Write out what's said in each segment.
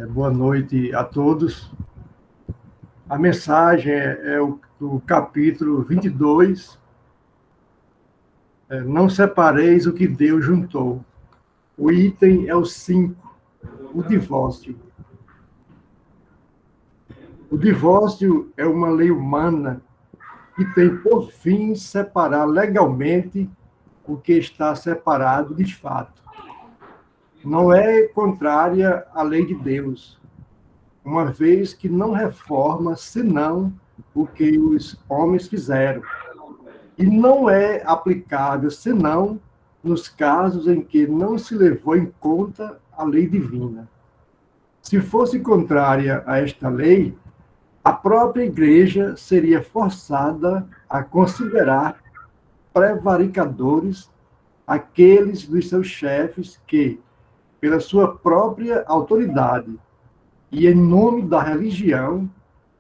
Boa noite a todos. A mensagem do capítulo 22. Não separeis o que Deus juntou. O item é o 5, o divórcio. O divórcio é uma lei humana que tem por fim separar legalmente o que está separado de fato. Não é contrária à lei de Deus, uma vez que não reforma senão o que os homens fizeram. E não é aplicável senão nos casos em que não se levou em conta a lei divina. Se fosse contrária a esta lei, a própria igreja seria forçada a considerar prevaricadores aqueles dos seus chefes que, pela sua própria autoridade e em nome da religião,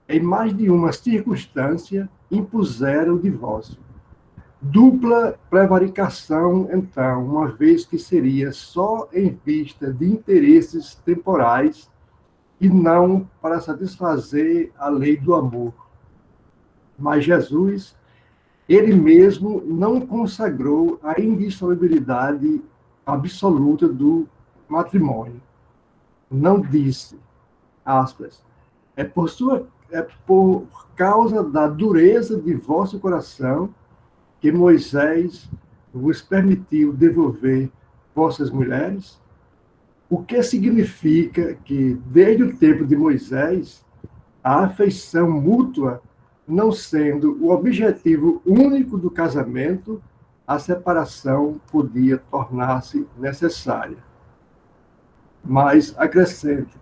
em mais de uma circunstância, impuseram o divórcio. Dupla prevaricação, então, uma vez que seria só em vista de interesses temporais e não para satisfazer a lei do amor. Mas Jesus, ele mesmo não consagrou a indissolubilidade absoluta do matrimônio. Não disse, aspas, é por causa da dureza de vosso coração que Moisés vos permitiu devolver vossas mulheres? O que significa que, desde o tempo de Moisés, a afeição mútua, não sendo o objetivo único do casamento, a separação podia tornar-se necessária. Mas acrescenta,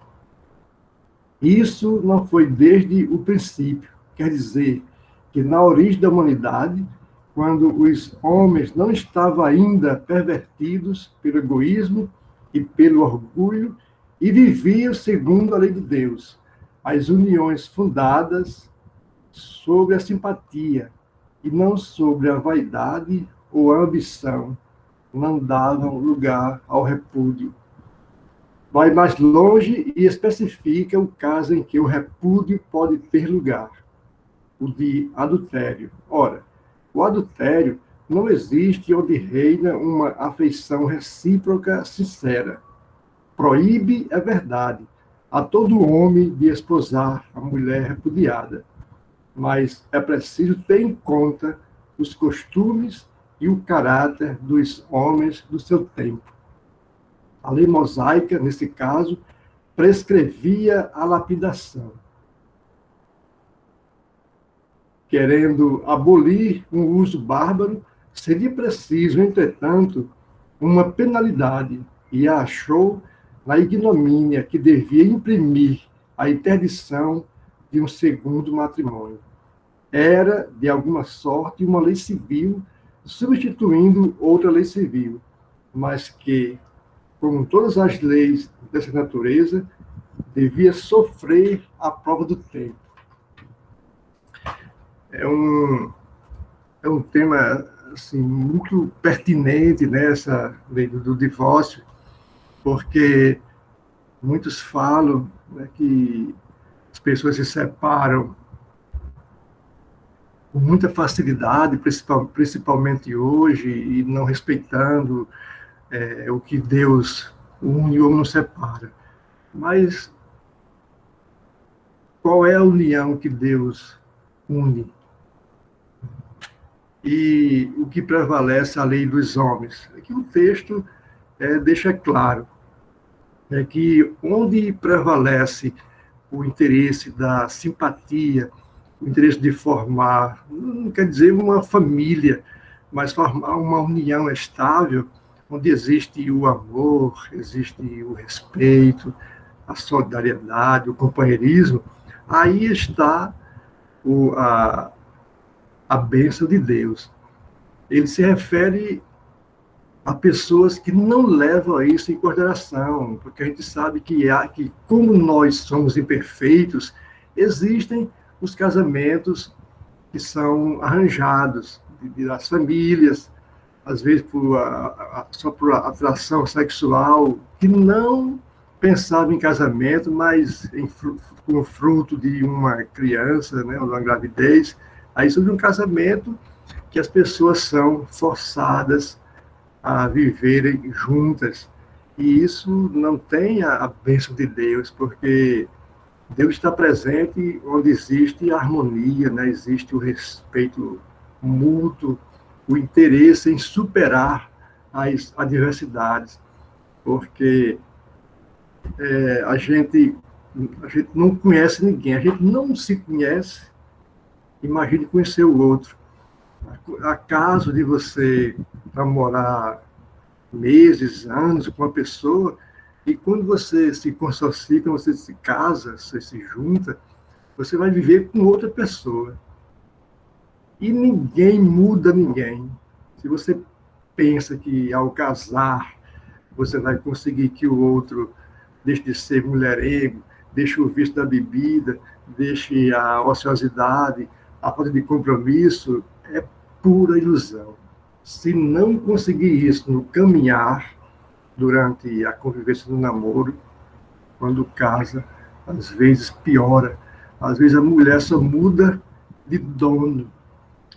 isso não foi desde o princípio, quer dizer, que na origem da humanidade, quando os homens não estavam ainda pervertidos pelo egoísmo e pelo orgulho, e viviam segundo a lei de Deus, as uniões fundadas sobre a simpatia e não sobre a vaidade ou a ambição, não davam lugar ao repúdio. Vai mais longe e especifica o caso em que o repúdio pode ter lugar, o de adultério. Ora, o adultério não existe onde reina uma afeição recíproca sincera. Proíbe, é verdade, a todo homem de esposar a mulher repudiada, mas é preciso ter em conta os costumes e o caráter dos homens do seu tempo. A lei mosaica, nesse caso, prescrevia a lapidação. Querendo abolir um uso bárbaro, seria preciso, entretanto, uma penalidade, e a achou na ignomínia que devia imprimir a interdição de um segundo matrimônio. Era, de alguma sorte, uma lei civil, substituindo outra lei civil, mas que, como todas as leis dessa natureza, devia sofrer a prova do tempo. É um tema assim, muito pertinente nessa lei do divórcio, porque muitos falam, né, que as pessoas se separam com muita facilidade, principalmente hoje, e não respeitando o que Deus une ou não separa. Mas qual é a união que Deus une? E o que prevalece a lei dos homens? É que o texto deixa claro que onde prevalece o interesse da simpatia, o interesse de formar, não quer dizer uma família, mas formar uma união estável, onde existe o amor, existe o respeito, a solidariedade, o companheirismo, aí está a bênção de Deus. Ele se refere a pessoas que não levam isso em consideração, porque a gente sabe que como nós somos imperfeitos, existem os casamentos que são arranjados das famílias, às vezes só por atração sexual, que não pensava em casamento, mas com o fruto de uma criança, né, ou de uma gravidez. Aí surge um casamento que as pessoas são forçadas a viverem juntas. E isso não tem a bênção de Deus, porque Deus está presente onde existe harmonia, né? Existe o respeito mútuo, o interesse em superar as adversidades, porque a gente não conhece ninguém, a gente não se conhece, imagine conhecer o outro. Acaso de você namorar meses, anos com uma pessoa, e quando você se consorcia, quando você se casa, você se junta, você vai viver com outra pessoa. E ninguém muda ninguém. Se você pensa que ao casar você vai conseguir que o outro deixe de ser mulherengo, deixe o vício da bebida, deixe a ociosidade, a falta de compromisso, é pura ilusão. Se não conseguir isso no caminhar, durante a convivência do namoro, quando casa, às vezes piora. Às vezes a mulher só muda de dono,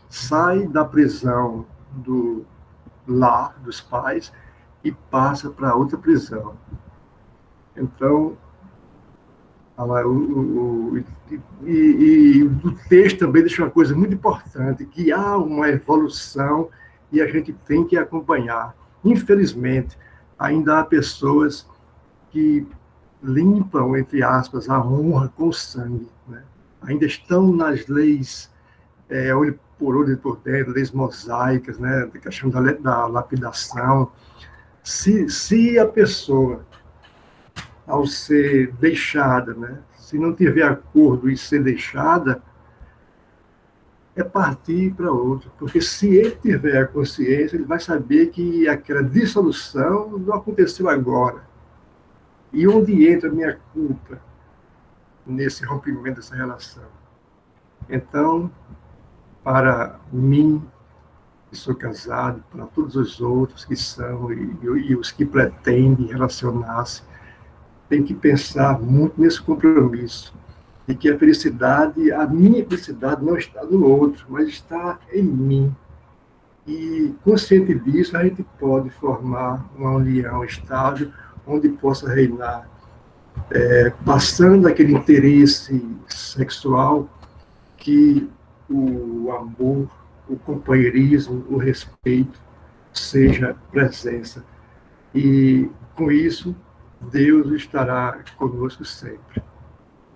sai da prisão do lar dos pais e passa para outra prisão. Então, o texto também deixa uma coisa muito importante, que há uma evolução e a gente tem que acompanhar. Infelizmente, ainda há pessoas que limpam, entre aspas, a honra com sangue. Né? Ainda estão nas leis, olho por olho e por dentro, leis mosaicas, né? A questão da lapidação. Se a pessoa, ao ser deixada, né? Se não tiver acordo e ser deixada, é partir para outro. Porque se ele tiver a consciência, ele vai saber que aquela dissolução não aconteceu agora. E onde entra a minha culpa nesse rompimento dessa relação? Então, para mim, que sou casado, para todos os outros que são e os que pretendem relacionar-se, tem que pensar muito nesse compromisso de que a felicidade, a minha felicidade não está no outro, mas está em mim. E, consciente disso, a gente pode formar uma união estável, onde possa reinar, passando aquele interesse sexual, que o amor, o companheirismo, o respeito seja presença. E, com isso, Deus estará conosco sempre.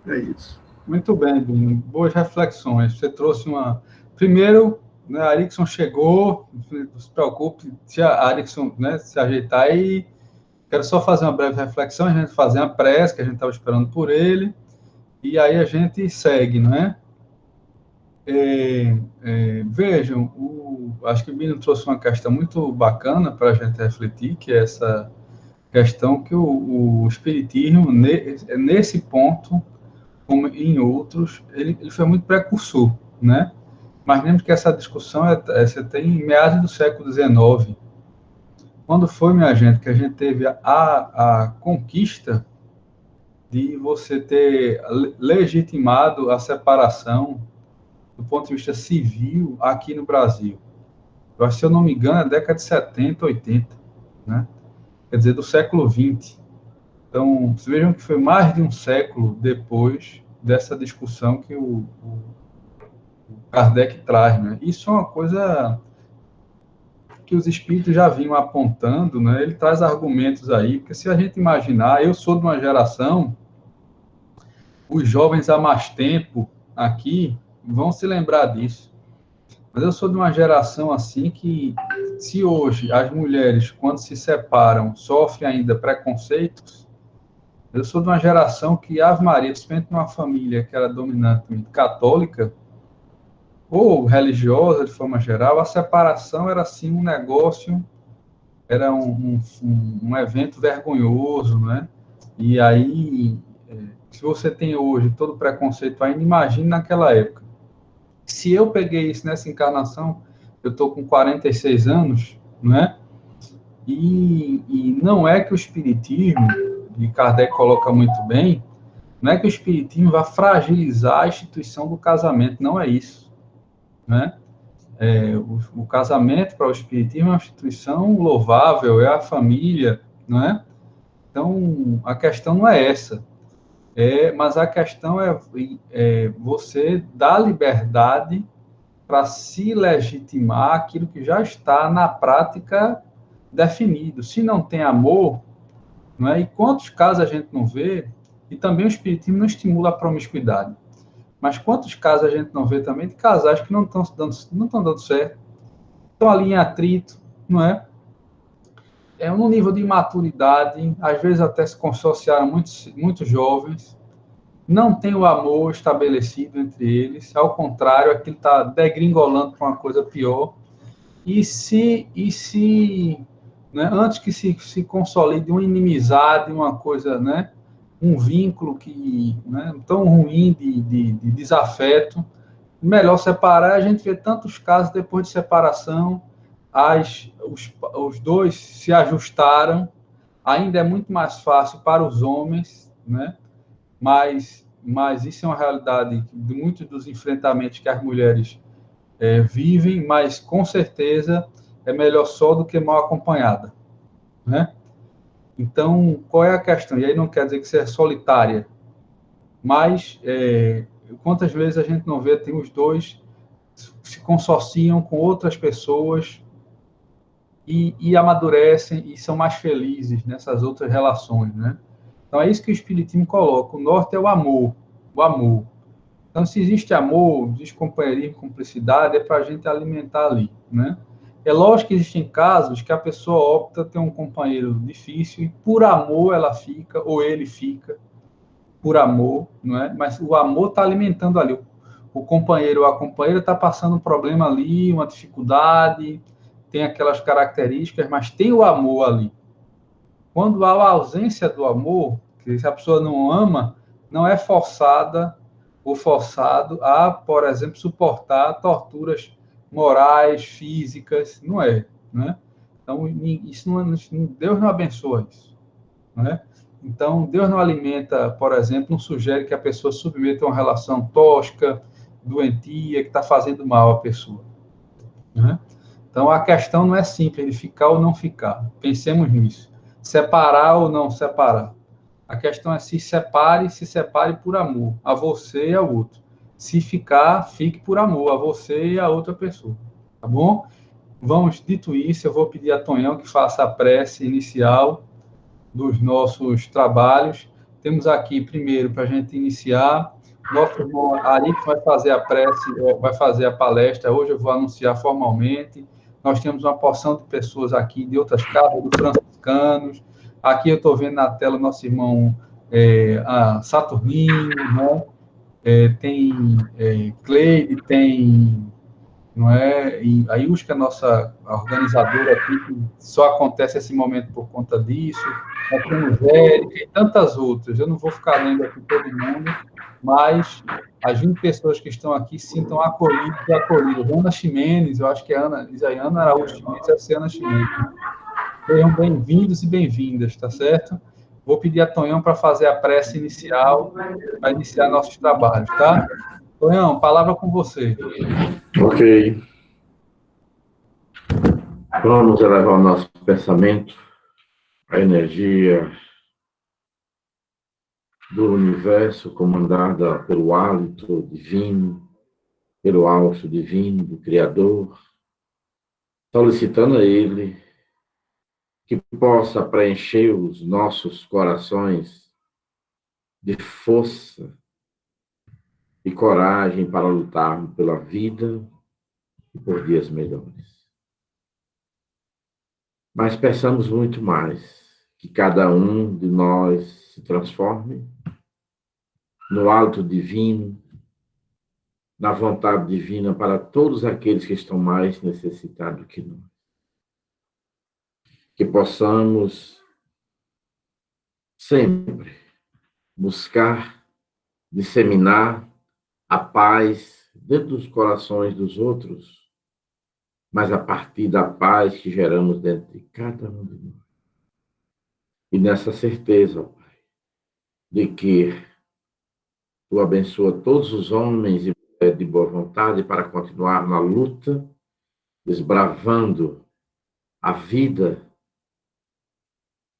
É isso. Muito bem, Bruno. Boas reflexões. Você trouxe uma... Primeiro, né, a Arickson chegou, não se preocupe, se a Arickson, né, se ajeitar aí. Quero só fazer uma breve reflexão, a gente fazer uma prece, que a gente estava esperando por ele, e aí a gente segue, não é? Vejam, acho que o Bino trouxe uma questão muito bacana para a gente refletir, que é essa questão que o Espiritismo, nesse ponto, como em outros, ele foi muito precursor, né? Mas lembro que essa discussão você tem em meados do século XIX. Quando foi, minha gente, que a gente teve a conquista de você ter legitimado a separação do ponto de vista civil aqui no Brasil. Eu acho, se eu não me engano, é década de 70, 80, né? Quer dizer, do século XX. Então, vocês vejam que foi mais de um século depois dessa discussão que o Kardec traz, né? Isso é uma coisa que os espíritos já vinham apontando, né? Ele traz argumentos aí, porque se a gente imaginar, eu sou de uma geração, os jovens há mais tempo aqui vão se lembrar disso, mas eu sou de uma geração assim que, se hoje as mulheres, quando se separam, sofrem ainda preconceitos, eu sou de uma geração que, Ave Maria, principalmente numa família que era dominantemente católica, ou religiosa, de forma geral, a separação era, assim, um negócio, era um evento vergonhoso, né? E aí, se você tem hoje todo o preconceito ainda, imagine naquela época. Se eu peguei isso nessa encarnação, eu estou com 46 anos, né? E não é que o Espiritismo e Kardec coloca muito bem, não é que o espiritismo vai fragilizar a instituição do casamento, não é isso, né? O casamento para o espiritismo é uma instituição louvável, é a família, não é? Então, a questão não é essa, mas a questão é você dar liberdade para se legitimar aquilo que já está na prática definido. Se não tem amor, não é? E quantos casos a gente não vê, e também o espiritismo não estimula a promiscuidade, mas quantos casos a gente não vê também de casais que não estão dando certo, estão ali em atrito, não é? No nível de imaturidade, às vezes até se consorciaram muito jovens, não tem o amor estabelecido entre eles, ao contrário, aquilo está degringolando para uma coisa pior. Né, antes que se consolide uma inimizade, uma coisa, né, um vínculo que, né, tão ruim de desafeto, melhor separar. A gente vê tantos casos depois de separação, os dois se ajustaram, ainda é muito mais fácil para os homens, né, mas isso é uma realidade de muitos dos enfrentamentos que as mulheres vivem, mas com certeza é melhor só do que mal acompanhada, né? Então, qual é a questão? E aí não quer dizer que você é solitária, mas quantas vezes a gente não vê, tem os dois se consorciam com outras pessoas e amadurecem e são mais felizes nessas outras relações, né? Então, é isso que o Espiritismo coloca. O norte é o amor, o amor. Então, se existe amor, existe companheirismo, cumplicidade, é para a gente alimentar ali, né? É lógico que existem casos que a pessoa opta ter um companheiro difícil e por amor ela fica, ou ele fica, por amor, não é? Mas o amor está alimentando ali. O companheiro ou a companheira está passando um problema ali, uma dificuldade, tem aquelas características, mas tem o amor ali. Quando há a ausência do amor, que se a pessoa não ama, não é forçada ou forçado a, por exemplo, suportar torturas morais, físicas, não é, né? Então, isso Deus não abençoa isso, né? Então, Deus não alimenta, por exemplo, não sugere que a pessoa submeta a uma relação tóxica, doentia, que está fazendo mal à pessoa, né? Então, a questão não é simples de ficar ou não ficar. Pensemos nisso. Separar ou não separar. A questão é se separe por amor, a você e ao outro. Se ficar, fique por amor, a você e a outra pessoa. Tá bom? Dito isso, eu vou pedir a Tonhão que faça a prece inicial dos nossos trabalhos. Temos aqui, primeiro, para a gente iniciar, nosso irmão Ari, que vai fazer a prece, vai fazer a palestra. Hoje eu vou anunciar formalmente. Nós temos uma porção de pessoas aqui de outras casas, dos franciscanos. Aqui eu estou vendo na tela o nosso irmão Saturninho, né? Tem Cleide, tem, não é? E a Iusca, nossa organizadora aqui, que só acontece esse momento por conta disso. Nós temos Érica e tantas outras. Eu não vou ficar lendo aqui todo mundo, mas as 20 pessoas que estão aqui se sintam acolhidas e acolhidas. Ana Ximenes, eu acho que é Ana, diz aí, Ana Araújo Ximenes, deve ser Ana Ximenes. Sejam bem-vindos e bem-vindas, tá certo? Vou pedir a Tonhão para fazer a prece inicial, para iniciar nossos trabalhos, tá? Tonhão, palavra com você. Ok. Vamos elevar o nosso pensamento à energia do universo comandada pelo hálito divino, pelo hálito divino do Criador, solicitando a Ele que possa preencher os nossos corações de força e coragem para lutar pela vida e por dias melhores. Mas peçamos muito mais, que cada um de nós se transforme no alto divino, na vontade divina para todos aqueles que estão mais necessitados que nós. Que possamos sempre buscar disseminar a paz dentro dos corações dos outros, mas a partir da paz que geramos dentro de cada um de nós. E nessa certeza, ó Pai, de que tu abençoa todos os homens e mulheres de boa vontade para continuar na luta, desbravando a vida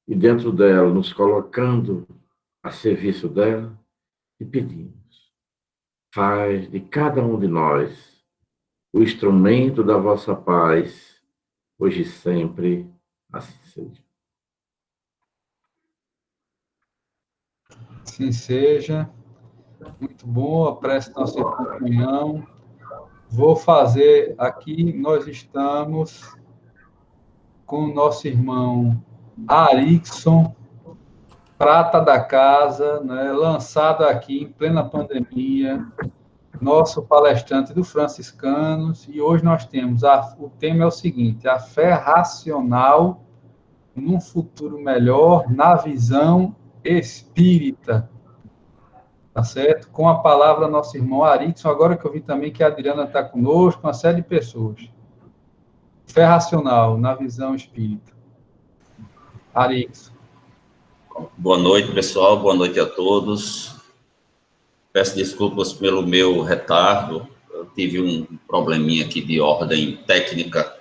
e dentro dela, nos colocando a serviço dela, e pedimos, faz de cada um de nós o instrumento da vossa paz, hoje e sempre, assim seja. Assim seja. Muito bom, a prece da nossa comunhão. Vou fazer aqui, nós estamos com o nosso irmão Arikson, prata da casa, né, lançado aqui em plena pandemia, nosso palestrante do Franciscanos, e hoje nós temos, o tema é o seguinte, a fé racional num futuro melhor, na visão espírita. Tá certo? Com a palavra, nosso irmão Arikson, agora que eu vi também que a Adriana está conosco, uma série de pessoas. Fé racional, na visão espírita. Arikson. Boa noite, pessoal. Boa noite a todos. Peço desculpas pelo meu retardo. Eu tive um probleminha aqui de ordem técnica.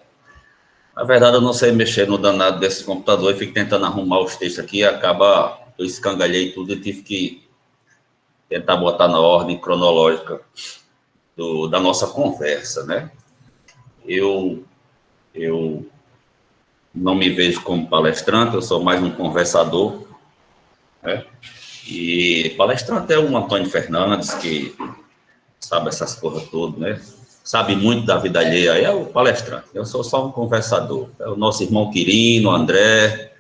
Na verdade, eu não sei mexer no danado desse computador. Eu fico tentando arrumar os textos aqui e eu escangalhei tudo e tive que tentar botar na ordem cronológica da nossa conversa, né? Eu não me vejo como palestrante, eu sou mais um conversador, né? E palestrante é o Antônio Fernandes, que sabe essas coisas todas, né? Sabe muito da vida alheia, é o palestrante. Eu sou só um conversador. É o nosso irmão Quirino, André,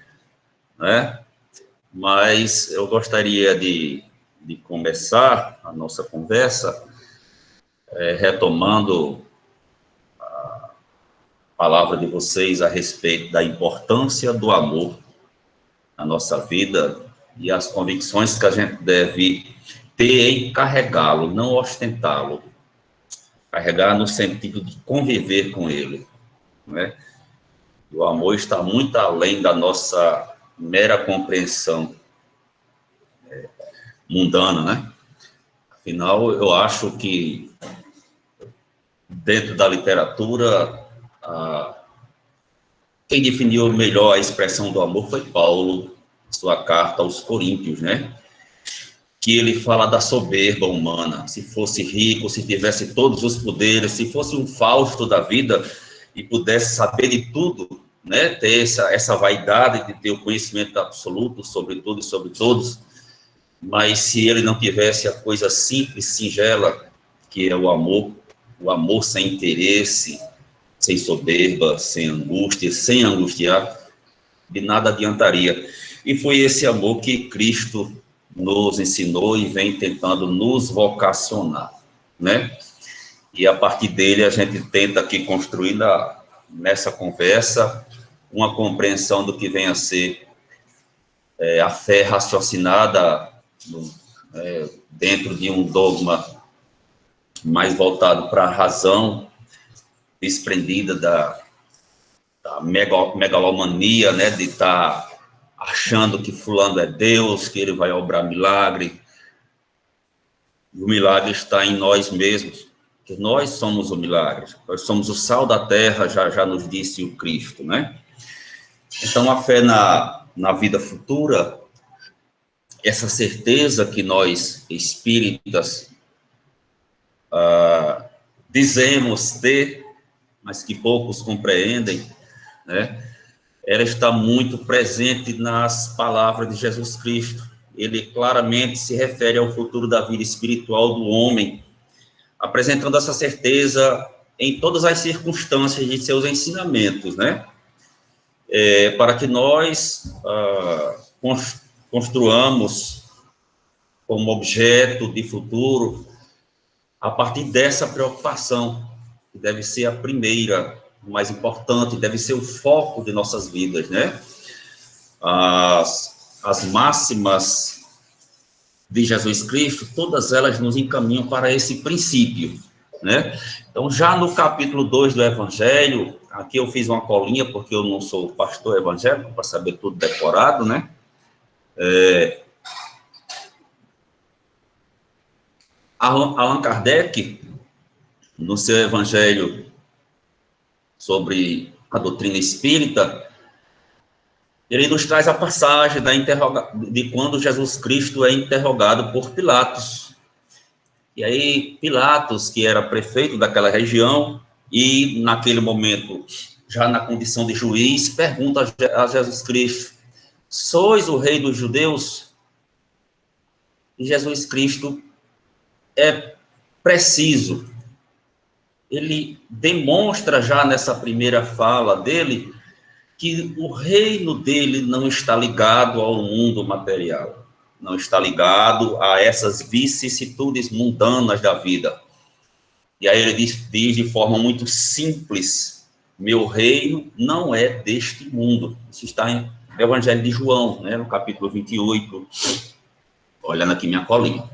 né? Mas eu gostaria de começar a nossa conversa retomando a palavra de vocês a respeito da importância do amor na nossa vida e as convicções que a gente deve ter em carregá-lo, não ostentá-lo. Carregar no sentido de conviver com ele, né? O amor está muito além da nossa mera compreensão mundana, né? Afinal, eu acho que dentro da literatura, quem definiu melhor a expressão do amor foi Paulo, sua carta aos Coríntios, né? Que ele fala da soberba humana. Se fosse rico, se tivesse todos os poderes, se fosse um Fausto da vida e pudesse saber de tudo, né? Ter essa vaidade de ter o conhecimento absoluto sobre tudo e sobre todos, mas se ele não tivesse a coisa simples, singela, que é o amor sem interesse, sem soberba, sem angústia, sem angustiar, de nada adiantaria. E foi esse amor que Cristo nos ensinou e vem tentando nos vocacionar, né? E a partir dele a gente tenta aqui construir nessa conversa uma compreensão do que vem a ser a fé raciocinada dentro de um dogma mais voltado para a razão, desprendida da megalomania, né, de estar achando que fulano é Deus, que ele vai obrar milagre. E o milagre está em nós mesmos, que nós somos o milagre. Nós somos o sal da terra, já nos disse o Cristo, né? Então, a fé na vida futura, essa certeza que nós, espíritas, dizemos ter, mas que poucos compreendem, né? Ela está muito presente nas palavras de Jesus Cristo. Ele claramente se refere ao futuro da vida espiritual do homem, apresentando essa certeza em todas as circunstâncias de seus ensinamentos, né? Para que nós construamos como objeto de futuro a partir dessa preocupação, que deve ser a primeira, o mais importante, deve ser o foco de nossas vidas, né? As máximas de Jesus Cristo, todas elas nos encaminham para esse princípio, né? Então, já no capítulo 2 do Evangelho, aqui eu fiz uma colinha, porque eu não sou pastor evangélico, para saber tudo decorado, né? Allan Kardec, no seu Evangelho sobre a doutrina espírita, ele nos traz a passagem de quando Jesus Cristo é interrogado por Pilatos. E aí, Pilatos, que era prefeito daquela região, e naquele momento, já na condição de juiz, pergunta a Jesus Cristo: sois o rei dos judeus? E Jesus Cristo é preciso. Ele demonstra já nessa primeira fala dele que o reino dele não está ligado ao mundo material, não está ligado a essas vicissitudes mundanas da vida. E aí ele diz de forma muito simples: meu reino não é deste mundo. Isso está em Evangelho de João, né, no capítulo 28, olhando aqui minha colinha.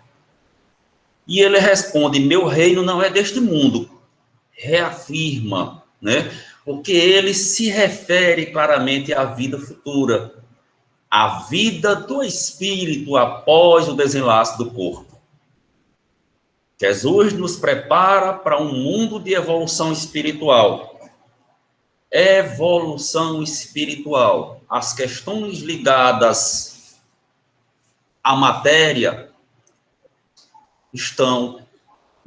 E ele responde: meu reino não é deste mundo. Reafirma, né? Porque ele se refere claramente à vida futura, à vida do espírito após o desenlace do corpo. Jesus nos prepara para um mundo de evolução espiritual. Evolução espiritual. As questões ligadas à matéria estão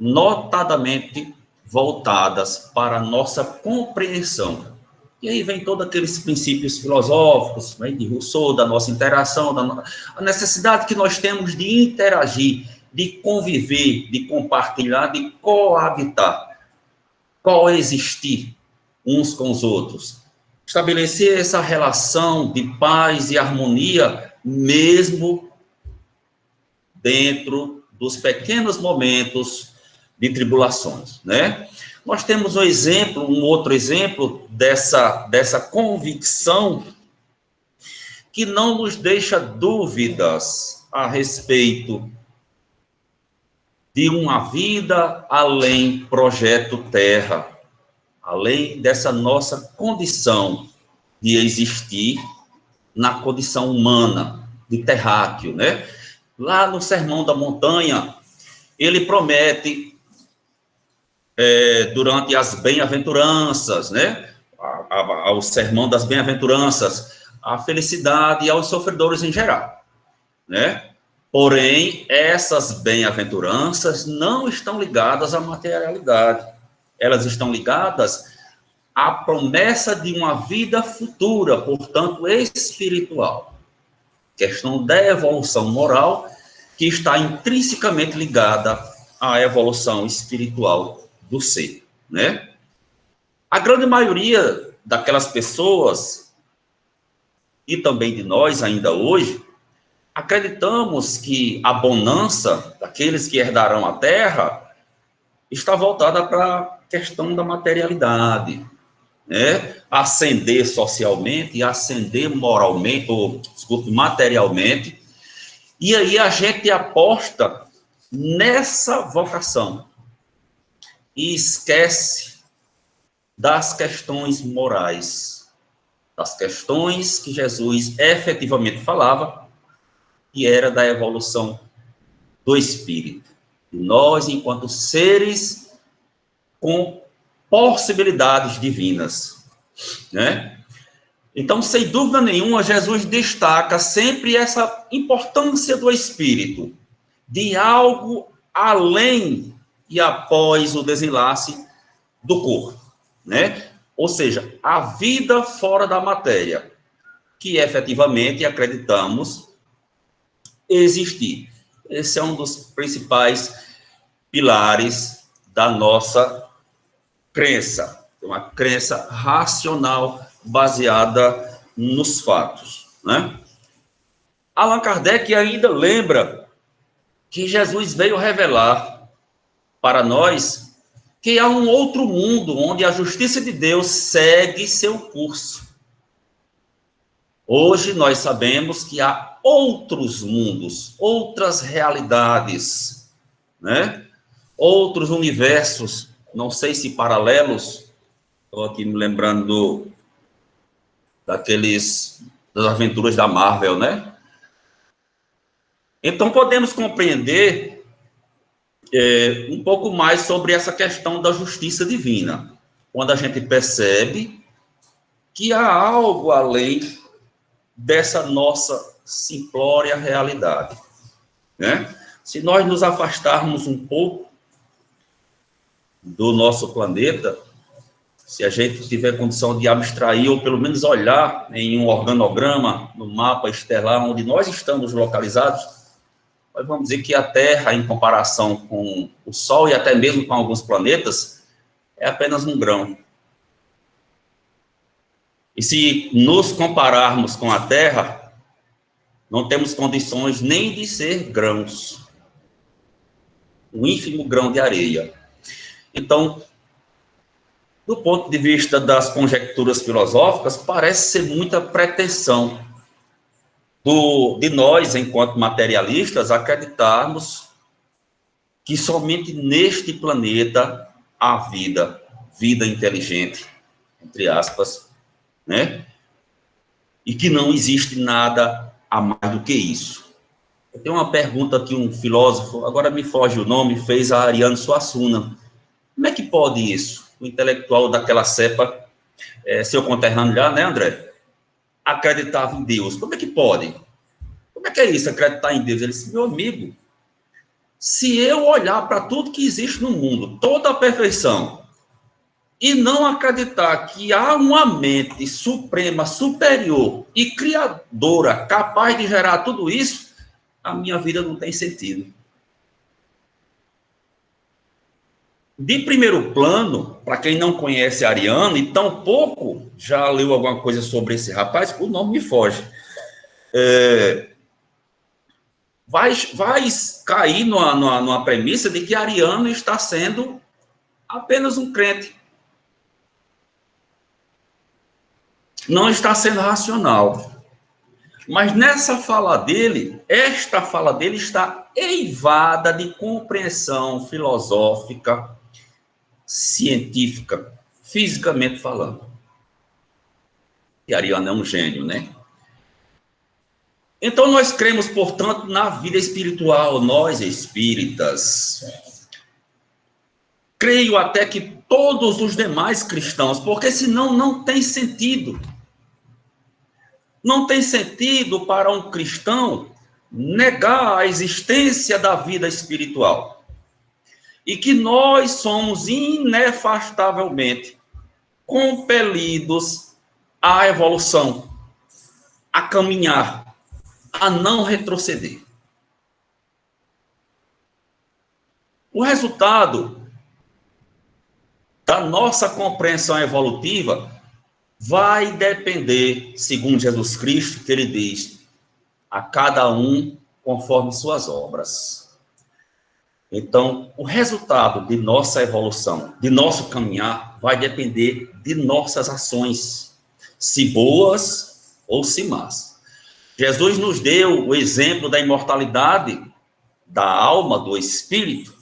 notadamente voltadas para a nossa compreensão. E aí vem todos aqueles princípios filosóficos, né, de Rousseau, da nossa interação, a necessidade que nós temos de interagir, de conviver, de compartilhar, de coabitar, coexistir uns com os outros. Estabelecer essa relação de paz e harmonia, mesmo dentro dos pequenos momentos de tribulações, né? Nós temos um outro exemplo dessa convicção que não nos deixa dúvidas a respeito de uma vida além projeto Terra, além dessa nossa condição de existir na condição humana, de terráqueo, né? Lá no Sermão da Montanha, ele promete, durante as bem-aventuranças, né? Ao Sermão das Bem-aventuranças, a felicidade aos sofredores em geral, né? Porém, essas bem-aventuranças não estão ligadas à materialidade. Elas estão ligadas à promessa de uma vida futura, portanto, espiritual. Questão da evolução moral, que está intrinsecamente ligada à evolução espiritual do ser, né? A grande maioria daquelas pessoas, e também de nós ainda hoje, acreditamos que a bonança daqueles que herdarão a terra está voltada para a questão da materialidade, né? Ascender socialmente e ascender moralmente, materialmente. E aí a gente aposta nessa vocação e esquece das questões morais, das questões que Jesus efetivamente falava, que era da evolução do espírito. E nós, enquanto seres com possibilidades divinas, né? Então, sem dúvida nenhuma, Jesus destaca sempre essa importância do espírito, de algo além e após o desenlace do corpo, né? Ou seja, a vida fora da matéria, que efetivamente acreditamos existir. Esse é um dos principais pilares da nossa crença, uma crença racional baseada nos fatos, né? Allan Kardec ainda lembra que Jesus veio revelar para nós que há um outro mundo onde a justiça de Deus segue seu curso. Hoje nós sabemos que há outros mundos, outras realidades, né? Outros universos, não sei se paralelos. Estou aqui me lembrando das aventuras da Marvel, né? Então podemos compreender um pouco mais sobre essa questão da justiça divina, quando a gente percebe que há algo além dessa nossa simplória realidade, né? Se nós nos afastarmos um pouco do nosso planeta, se a gente tiver condição de abstrair, ou pelo menos olhar em um organograma, no mapa estelar onde nós estamos localizados, nós vamos dizer que a Terra, em comparação com o Sol e até mesmo com alguns planetas, é apenas um grão. E se nos compararmos com a Terra, não temos condições nem de ser grãos. Um ínfimo grão de areia. Então, do ponto de vista das conjecturas filosóficas, parece ser muita pretensão de nós, enquanto materialistas, acreditarmos que somente neste planeta há vida, vida inteligente, entre aspas, né? E que não existe nada a mais do que isso. Eu tenho uma pergunta que um filósofo, agora me foge o nome, fez a Ariano Suassuna. Como é que pode isso? O intelectual daquela cepa, seu conterrâneo já, né, André? Acreditava em Deus. Como é que pode? Como é que é isso, acreditar em Deus? Ele disse, meu amigo, se eu olhar para tudo que existe no mundo, toda a perfeição, e não acreditar que há uma mente suprema, superior e criadora capaz de gerar tudo isso, a minha vida não tem sentido. De primeiro plano, para quem não conhece Ariano, e tampouco já leu alguma coisa sobre esse rapaz, o nome me foge. Vai cair numa premissa de que Ariano está sendo apenas um crente. Não está sendo racional. Mas nessa fala dele, esta fala dele está eivada de compreensão filosófica, científica, fisicamente falando. E Ariano é um gênio, né? Então nós cremos, portanto, na vida espiritual, nós espíritas. Creio até que todos os demais cristãos, porque senão não tem sentido. Não tem sentido para um cristão negar a existência da vida espiritual. E que nós somos inefastavelmente compelidos à evolução, a caminhar, a não retroceder. O resultado da nossa compreensão evolutiva vai depender, segundo Jesus Cristo, que ele diz, a cada um conforme suas obras. Então, o resultado de nossa evolução, de nosso caminhar, vai depender de nossas ações, se boas ou se más. Jesus nos deu o exemplo da imortalidade da alma, do espírito,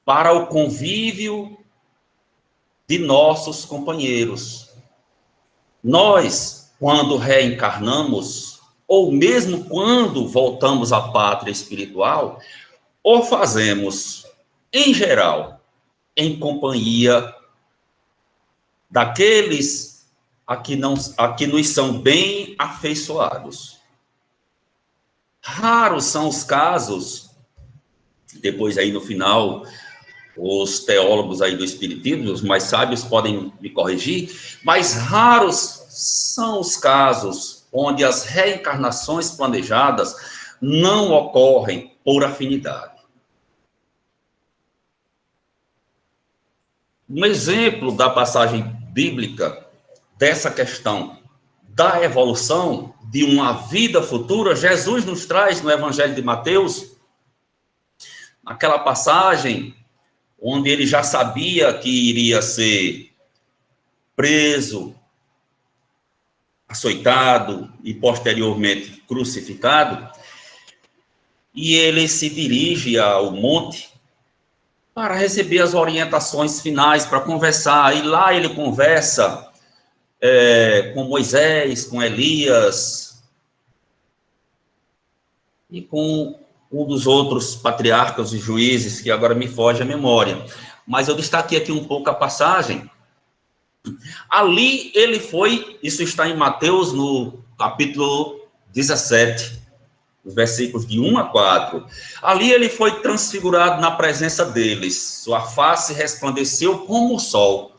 para o convívio de nossos companheiros. Nós, quando reencarnamos, ou mesmo quando voltamos à pátria espiritual, ou fazemos, em geral, em companhia daqueles a que nos são bem afeiçoados. Raros são os casos, depois aí no final, os teólogos aí do espiritismo, os mais sábios podem me corrigir, mas raros são os casos onde as reencarnações planejadas não ocorrem por afinidade. Um exemplo da passagem bíblica dessa questão da evolução de uma vida futura, Jesus nos traz no Evangelho de Mateus, naquela passagem onde ele já sabia que iria ser preso, açoitado e posteriormente crucificado, e ele se dirige ao monte para receber as orientações finais, para conversar, e lá ele conversa com Moisés, com Elias, e com um dos outros patriarcas e juízes, que agora me foge a memória. Mas eu destaquei aqui um pouco a passagem. Ali ele foi, isso está em Mateus, no capítulo 17, os versículos de 1 a 4. Ali ele foi transfigurado na presença deles. Sua face resplandeceu como o sol,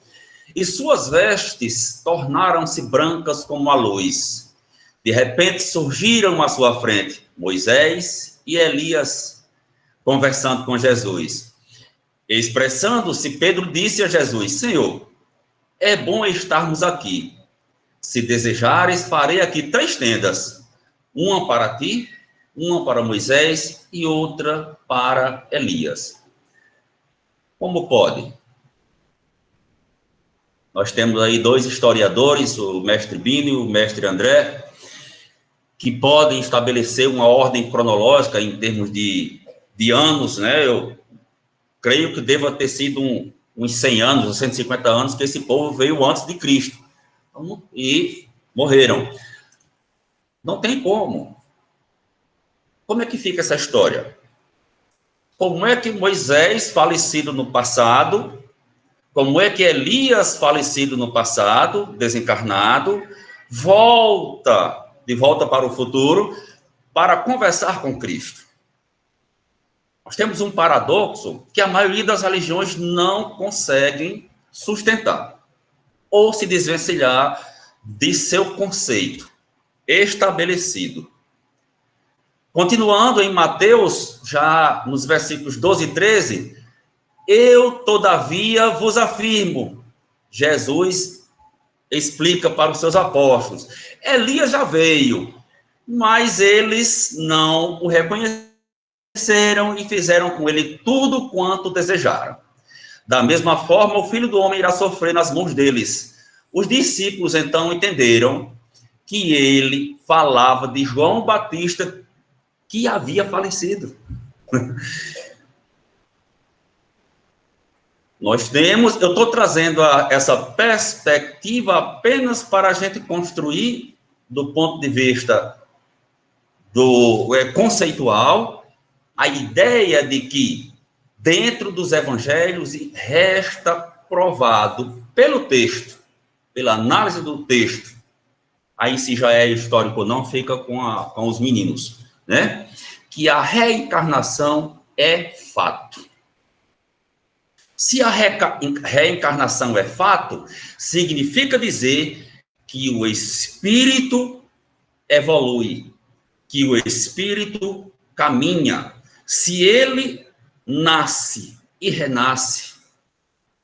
e suas vestes tornaram-se brancas como a luz. De repente surgiram à sua frente Moisés e Elias conversando com Jesus. Expressando-se, Pedro disse a Jesus: Senhor, é bom estarmos aqui. Se desejares, farei aqui 3 tendas, uma para ti, uma para Moisés e outra para Elias. Como pode? Nós temos aí 2 historiadores, o mestre Bini e o mestre André, que podem estabelecer uma ordem cronológica em termos de anos, né? Eu creio que deva ter sido uns 100 anos, uns 150 anos, que esse povo veio antes de Cristo. E morreram. Não tem como. Como é que fica essa história? Como é que Moisés, falecido no passado, como é que Elias, falecido no passado, desencarnado, de volta para o futuro, para conversar com Cristo? Nós temos um paradoxo que a maioria das religiões não conseguem sustentar, ou se desvencilhar de seu conceito estabelecido. Continuando em Mateus, já nos versículos 12 e 13, eu, todavia, vos afirmo, Jesus explica para os seus apóstolos, Elias já veio, mas eles não o reconheceram e fizeram com ele tudo quanto desejaram. Da mesma forma, o Filho do Homem irá sofrer nas mãos deles. Os discípulos, então, entenderam que ele falava de João Batista, que havia falecido. Eu estou trazendo essa perspectiva apenas para a gente construir, do ponto de vista conceitual, a ideia de que, dentro dos evangelhos, resta provado pelo texto, pela análise do texto, aí se já é histórico ou não, fica com os meninos, né? Que a reencarnação é fato. Se a reencarnação é fato, significa dizer que o espírito evolui, que o espírito caminha. Se ele nasce e renasce,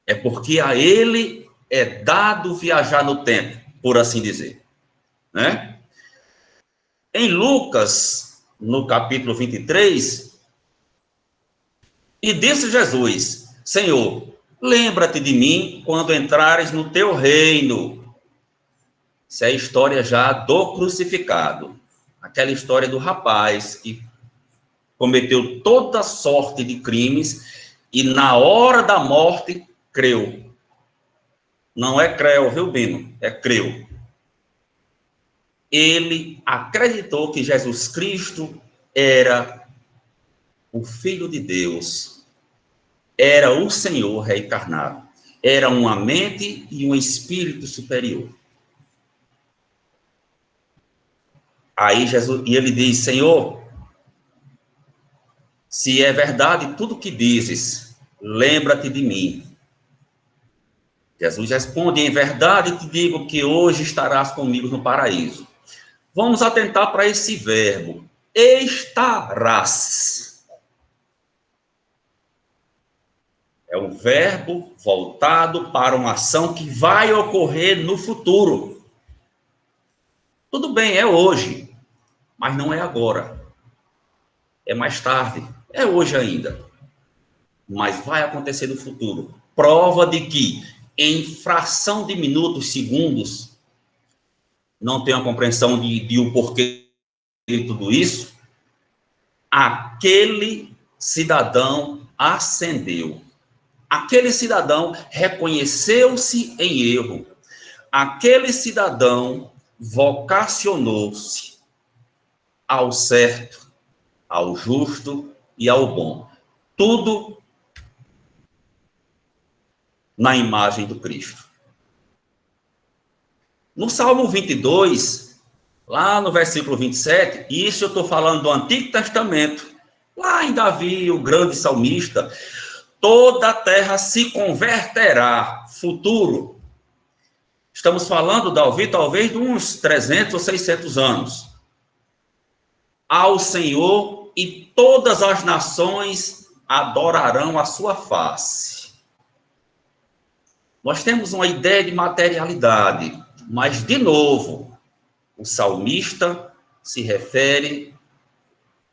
é porque a ele é dado viajar no tempo, por assim dizer, né? Em Lucas, no capítulo 23, e disse Jesus: Senhor, lembra-te de mim quando entrares no teu reino. Isso é a história já do crucificado. Aquela história do rapaz que cometeu toda sorte de crimes e na hora da morte creu. Não é creu, viu, Bino? É creu. Ele acreditou que Jesus Cristo era o Filho de Deus, era o Senhor reencarnado, era uma mente e um espírito superior. Aí Jesus, e ele diz: Senhor, se é verdade tudo que dizes, lembra-te de mim. Jesus responde: em verdade te digo que hoje estarás comigo no paraíso. Vamos atentar para esse verbo, estarás. É um verbo voltado para uma ação que vai ocorrer no futuro. Tudo bem, é hoje, mas não é agora. É mais tarde, é hoje ainda. Mas vai acontecer no futuro. Prova de que, em fração de minutos, segundos, não tenho a compreensão de o porquê de tudo isso, aquele cidadão ascendeu. Aquele cidadão reconheceu-se em erro. Aquele cidadão vocacionou-se ao certo, ao justo e ao bom. Tudo na imagem do Cristo. No Salmo 22, lá no versículo 27, isso eu estou falando do Antigo Testamento, lá em Davi, o grande salmista, toda a terra se converterá, futuro. Estamos falando, Davi, talvez de uns 300 ou 600 anos. Ao Senhor, e todas as nações adorarão a sua face. Nós temos uma ideia de materialidade, mas, de novo, o salmista se refere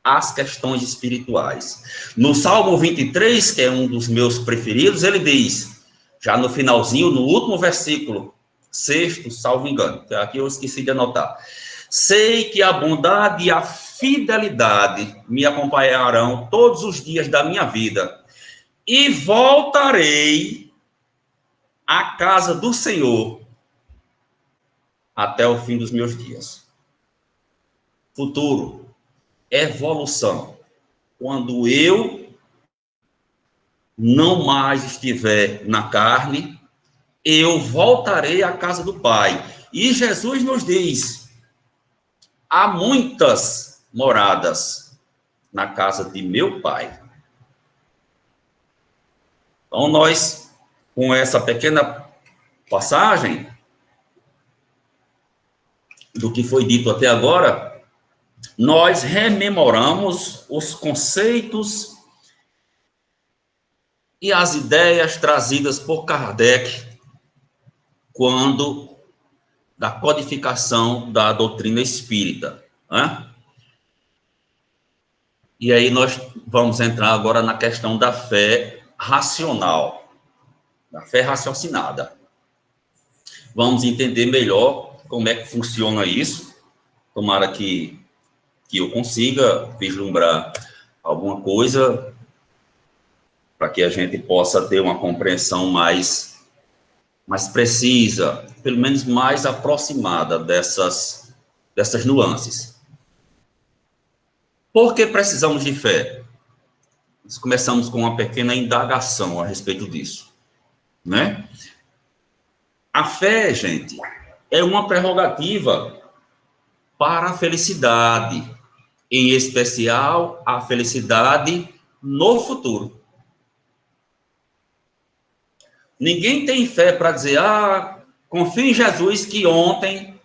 às questões espirituais. No Salmo 23, que é um dos meus preferidos, ele diz, já no finalzinho, no último versículo, sexto, salvo engano, que aqui eu esqueci de anotar. Sei que a bondade e a fidelidade me acompanharão todos os dias da minha vida, e voltarei à casa do Senhor até o fim dos meus dias. Futuro, evolução. Quando eu não mais estiver na carne, eu voltarei à casa do Pai. E Jesus nos diz, há muitas moradas na casa de meu Pai. Então, nós, com essa pequena passagem do que foi dito até agora, nós rememoramos os conceitos e as ideias trazidas por Kardec quando da codificação da doutrina espírita, né? E aí nós vamos entrar agora na questão da fé racional, da fé raciocinada. Vamos entender melhor como é que funciona isso. Tomara que eu consiga vislumbrar alguma coisa para que a gente possa ter uma compreensão mais precisa, pelo menos mais aproximada dessas nuances. Por que precisamos de fé? Nós começamos com uma pequena indagação a respeito disso, né? A fé, gente, é uma prerrogativa para a felicidade, em especial a felicidade no futuro. Ninguém tem fé para dizer, confio em Jesus que ontem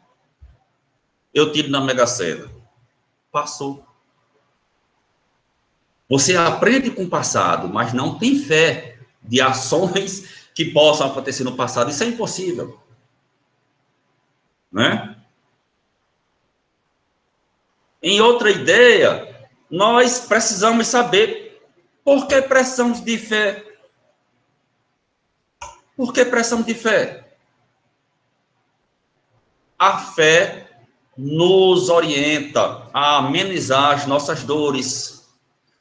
eu tive na Mega Sena. Passou. Você aprende com o passado, mas não tem fé de ações que possam acontecer no passado. Isso é impossível. Né? Em outra ideia, nós precisamos saber por que precisamos de fé. Por que precisamos de fé? A fé nos orienta a amenizar as nossas dores,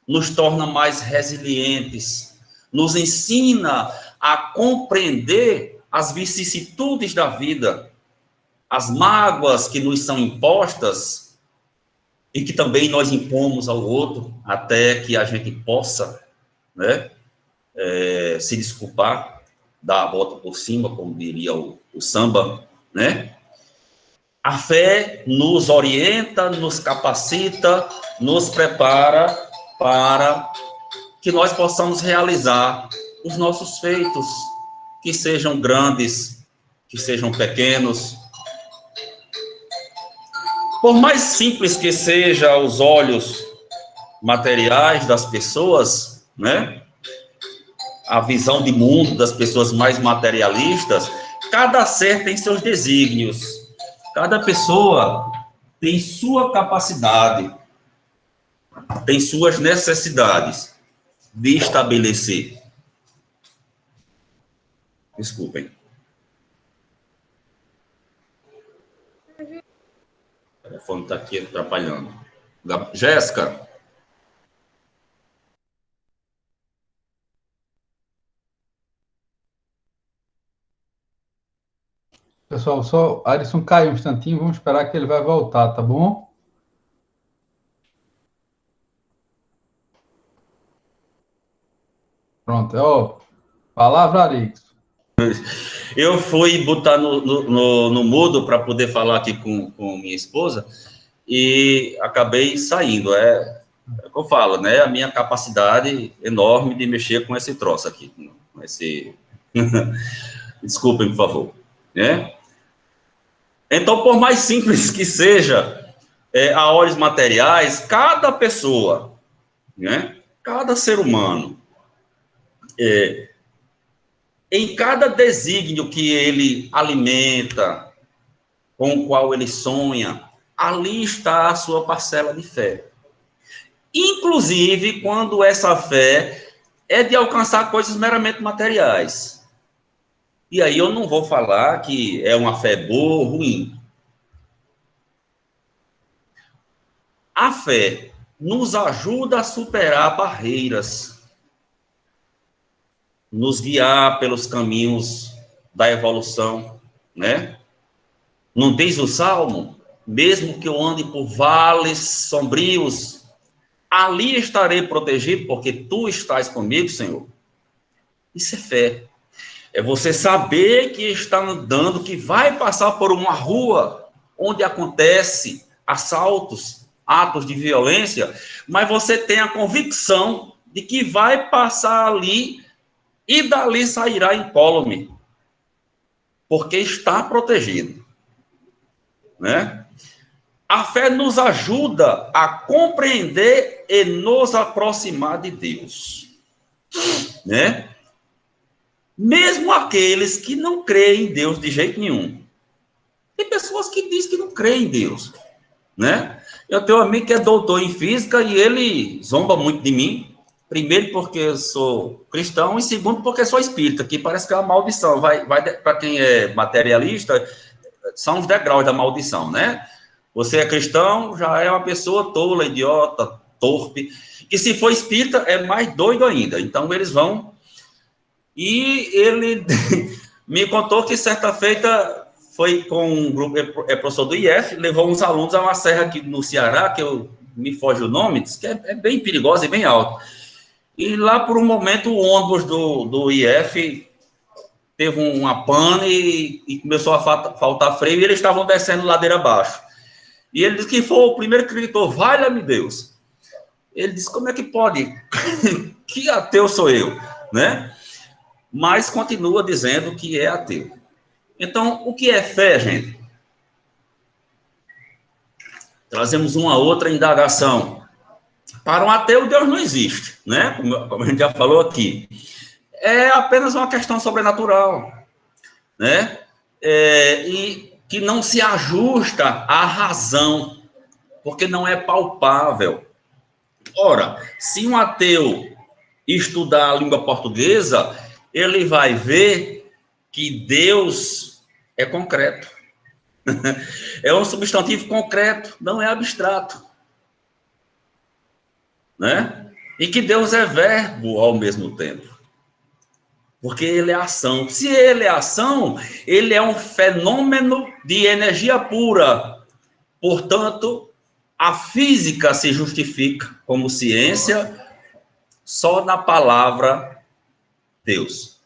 nos torna mais resilientes, nos ensina a compreender as vicissitudes da vida, as mágoas que nos são impostas e que também nós impomos ao outro, até que a gente possa, né, se desculpar, dar a volta por cima, como diria o samba, né? A fé nos orienta, nos capacita, nos prepara para que nós possamos realizar os nossos feitos, que sejam grandes, que sejam pequenos. Por mais simples que seja aos olhos materiais das pessoas, né? A visão de mundo das pessoas mais materialistas, cada ser tem seus desígnios, cada pessoa tem sua capacidade, tem suas necessidades de estabelecer. Desculpem. O telefone está aqui atrapalhando. Jéssica. Pessoal, só Alisson caiu um instantinho, vamos esperar que ele vai voltar, tá bom? Pronto, ó, palavra, Arix. Eu fui botar no mudo para poder falar aqui com minha esposa e acabei saindo. É o que eu falo, né? A minha capacidade enorme de mexer com esse troço aqui. Com esse... Desculpem, por favor. Né? Então, por mais simples que seja a olhos materiais, cada pessoa, né? Cada ser humano, em cada desígnio que ele alimenta, com o qual ele sonha, ali está a sua parcela de fé. Inclusive, quando essa fé é de alcançar coisas meramente materiais. E aí eu não vou falar que é uma fé boa ou ruim. A fé nos ajuda a superar barreiras, nos guiar pelos caminhos da evolução, né? Não diz o Salmo? Mesmo que eu ande por vales sombrios, ali estarei protegido, porque tu estás comigo, Senhor. Isso é fé. É você saber que está andando, que vai passar por uma rua onde acontece assaltos, atos de violência, mas você tem a convicção de que vai passar ali e dali sairá incólume, porque está protegido, né? A fé nos ajuda a compreender e nos aproximar de Deus, né? Mesmo aqueles que não creem em Deus de jeito nenhum. Tem pessoas que dizem que não creem em Deus, né? Eu tenho um amigo que é doutor em física e ele zomba muito de mim. Primeiro porque eu sou cristão e segundo porque sou espírita, que parece que é uma maldição. Vai para quem é materialista, são os degraus da maldição, né? Você é cristão, já é uma pessoa tola, idiota, torpe. E se for espírita, é mais doido ainda. Então, eles vão... E ele me contou que certa feita foi com um grupo, é professor do IF, levou uns alunos a uma serra aqui no Ceará, que me foge o nome, diz que é bem perigosa e bem alta. E lá, por um momento, o ônibus do IF teve uma pane e começou a faltar freio, e eles estavam descendo ladeira abaixo. E ele disse que foi o primeiro que gritou, valha-me Deus. Ele disse, como é que pode? Que ateu sou eu, né? Mas continua dizendo que é ateu. Então, o que é fé, gente? Trazemos uma outra indagação. Para um ateu, Deus não existe, né? Como a gente já falou aqui. É apenas uma questão sobrenatural, né? E que não se ajusta à razão, porque não é palpável. Ora, se um ateu estudar a língua portuguesa, ele vai ver que Deus é concreto. É um substantivo concreto, não é abstrato. Né? E que Deus é verbo ao mesmo tempo. Porque ele é ação. Se ele é ação, ele é um fenômeno de energia pura. Portanto, a física se justifica como ciência só na palavra Deus.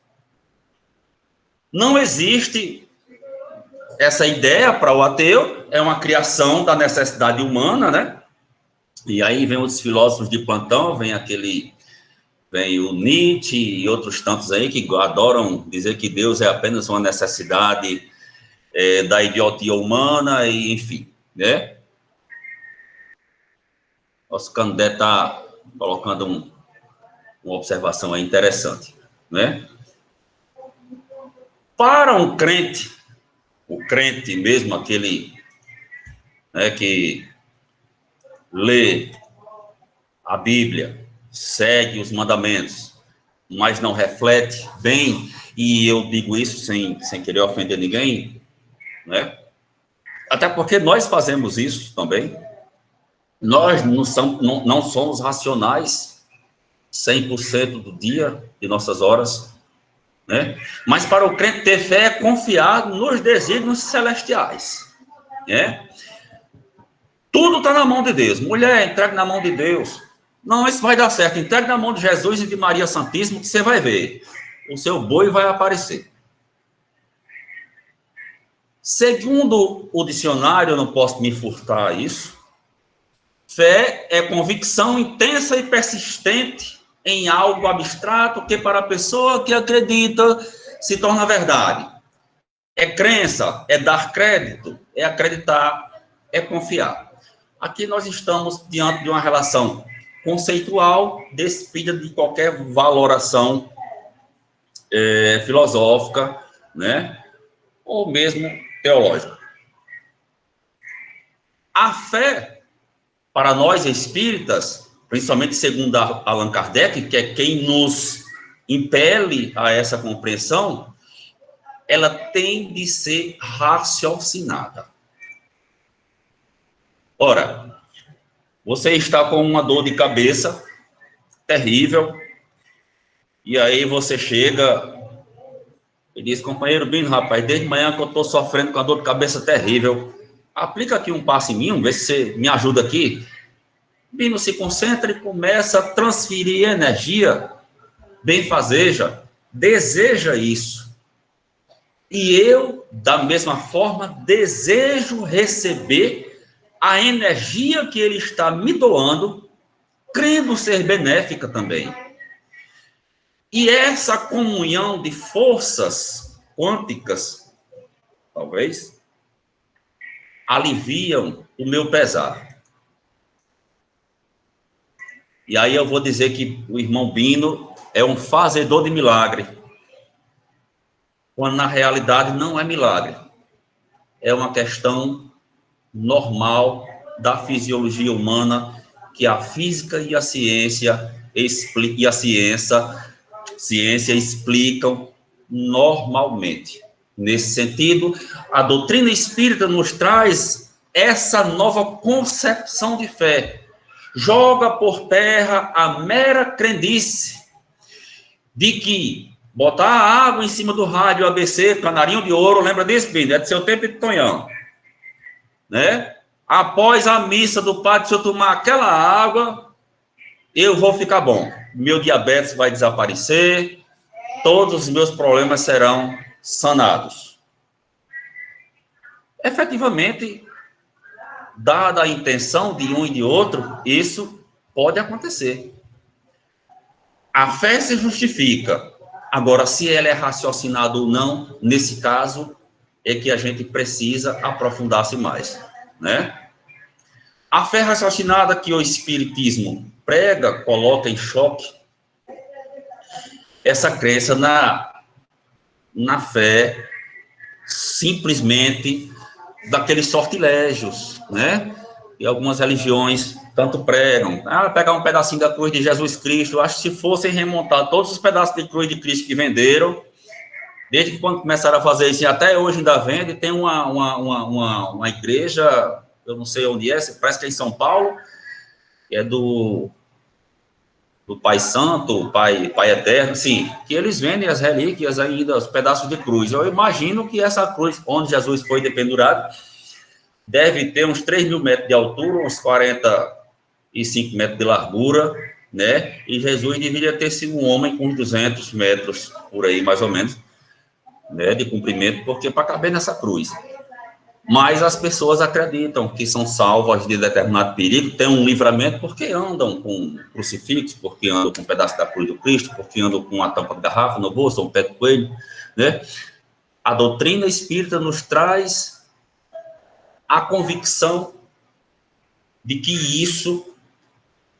Não existe essa ideia para o ateu, é uma criação da necessidade humana, né? E aí vem os filósofos de plantão, vem o Nietzsche e outros tantos aí que adoram dizer que Deus é apenas uma necessidade da idiotia humana, e enfim, né? Nosso candidato está colocando uma observação aí interessante, né? Para um crente, o crente mesmo, aquele, né, que lê a Bíblia, segue os mandamentos, mas não reflete bem, e eu digo isso sem querer ofender ninguém, né? Até porque nós fazemos isso também. Nós não somos racionais 100% do dia, de nossas horas, né? Mas para o crente ter fé é confiar nos desígnios celestiais, né? Tudo está na mão de Deus. Mulher, entregue na mão de Deus. Não, isso vai dar certo. Entregue na mão de Jesus e de Maria Santíssima que você vai ver. O seu boi vai aparecer. Segundo o dicionário, eu não posso me furtar a isso, fé é convicção intensa e persistente em algo abstrato que para a pessoa que acredita se torna verdade. É crença, é dar crédito, é acreditar, é confiar. Aqui nós estamos diante de uma relação conceitual despida de qualquer valoração filosófica, né? Ou mesmo teológica. A fé, para nós espíritas, principalmente segundo Allan Kardec, que é quem nos impele a essa compreensão, ela tem de ser raciocinada. Ora, você está com uma dor de cabeça terrível, e aí você chega e diz, companheiro Bino, rapaz, desde manhã que eu estou sofrendo com a dor de cabeça terrível, aplica aqui um passe em mim, vê se você me ajuda aqui. Bino se concentra e começa a transferir energia, benfazeja, deseja isso. E eu, da mesma forma, desejo receber a energia que ele está me doando, crendo ser benéfica também. E essa comunhão de forças quânticas, talvez, aliviam o meu pesar. E aí eu vou dizer que o irmão Bino é um fazedor de milagre, quando na realidade não é milagre. É uma questão normal da fisiologia humana que a física e a ciência ciência explicam normalmente. Nesse sentido, a doutrina espírita nos traz essa nova concepção de fé. Joga por terra a mera crendice de que botar a água em cima do rádio ABC, canarinho de ouro, lembra disso, Bino? É do seu tempo de Tonhão. Né? Após a missa do padre, se eu tomar aquela água, eu vou ficar bom. Meu diabetes vai desaparecer, todos os meus problemas serão sanados. Efetivamente, dada a intenção de um e de outro, isso pode acontecer. A fé se justifica. Agora, se ela é raciocinada ou não, nesse caso, é que a gente precisa aprofundar-se mais, né? A fé raciocinada que o Espiritismo prega, coloca em choque, essa crença na fé, simplesmente, daqueles sortilégios, né? E algumas religiões tanto pregam. Pegar um pedacinho da cruz de Jesus Cristo, eu acho que se fossem remontar todos os pedaços de cruz de Cristo que venderam, desde que quando começaram a fazer isso, e até hoje ainda vende, tem uma igreja, eu não sei onde é, parece que é em São Paulo, que é do Pai Santo, Pai Eterno, sim, que eles vendem as relíquias ainda, os pedaços de cruz. Eu imagino que essa cruz, onde Jesus foi dependurado, deve ter uns 3.000 metros de altura, uns 45 metros de largura, né? E Jesus deveria ter sido um homem com uns 200 metros, por aí, mais ou menos, né, de comprimento, porque para caber nessa cruz. Mas as pessoas acreditam que são salvas de determinado perigo, têm um livramento porque andam com crucifixo, porque andam com um pedaço da cruz do Cristo, porque andam com uma tampa de garrafa no bolso, um pé de coelho, né? A doutrina espírita nos traz a convicção de que isso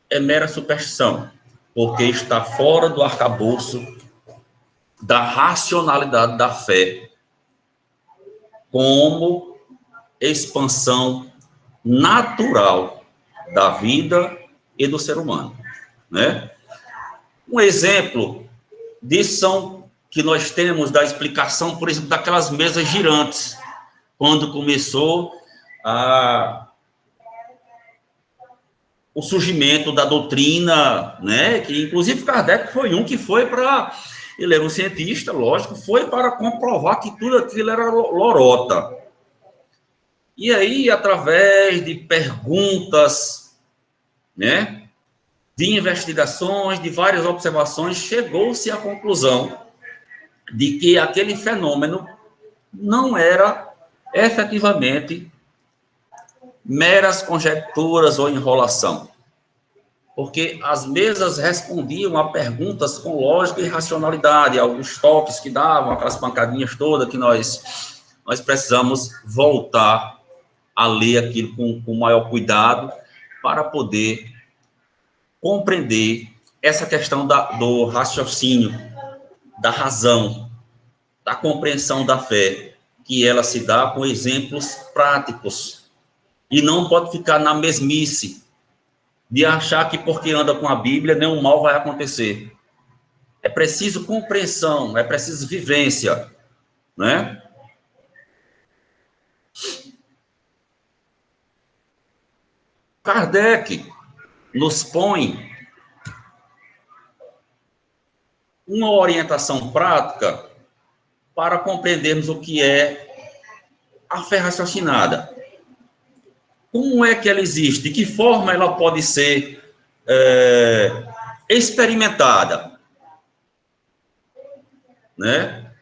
é mera superstição, porque está fora do arcabouço da racionalidade da fé, como expansão natural da vida e do ser humano, né? Um exemplo disso são que nós temos da explicação, por exemplo, daquelas mesas girantes, quando começou o surgimento da doutrina, né? Que inclusive Kardec foi um que foi para, ele era um cientista, lógico, foi para comprovar que tudo aquilo era lorota. E aí, através de perguntas, né, de investigações, de várias observações, chegou-se à conclusão de que aquele fenômeno não era efetivamente meras conjecturas ou enrolação, porque as mesas respondiam a perguntas com lógica e racionalidade, alguns toques que davam, aquelas pancadinhas todas que nós precisamos voltar a ler aquilo com maior cuidado para poder compreender essa questão do raciocínio, da razão, da compreensão da fé, que ela se dá com exemplos práticos, e não pode ficar na mesmice de achar que porque anda com a Bíblia, nenhum mal vai acontecer. É preciso compreensão, é preciso vivência, né? Kardec nos põe uma orientação prática para compreendermos o que é a fé raciocinada. Como é que ela existe? De que forma ela pode ser experimentada? Né?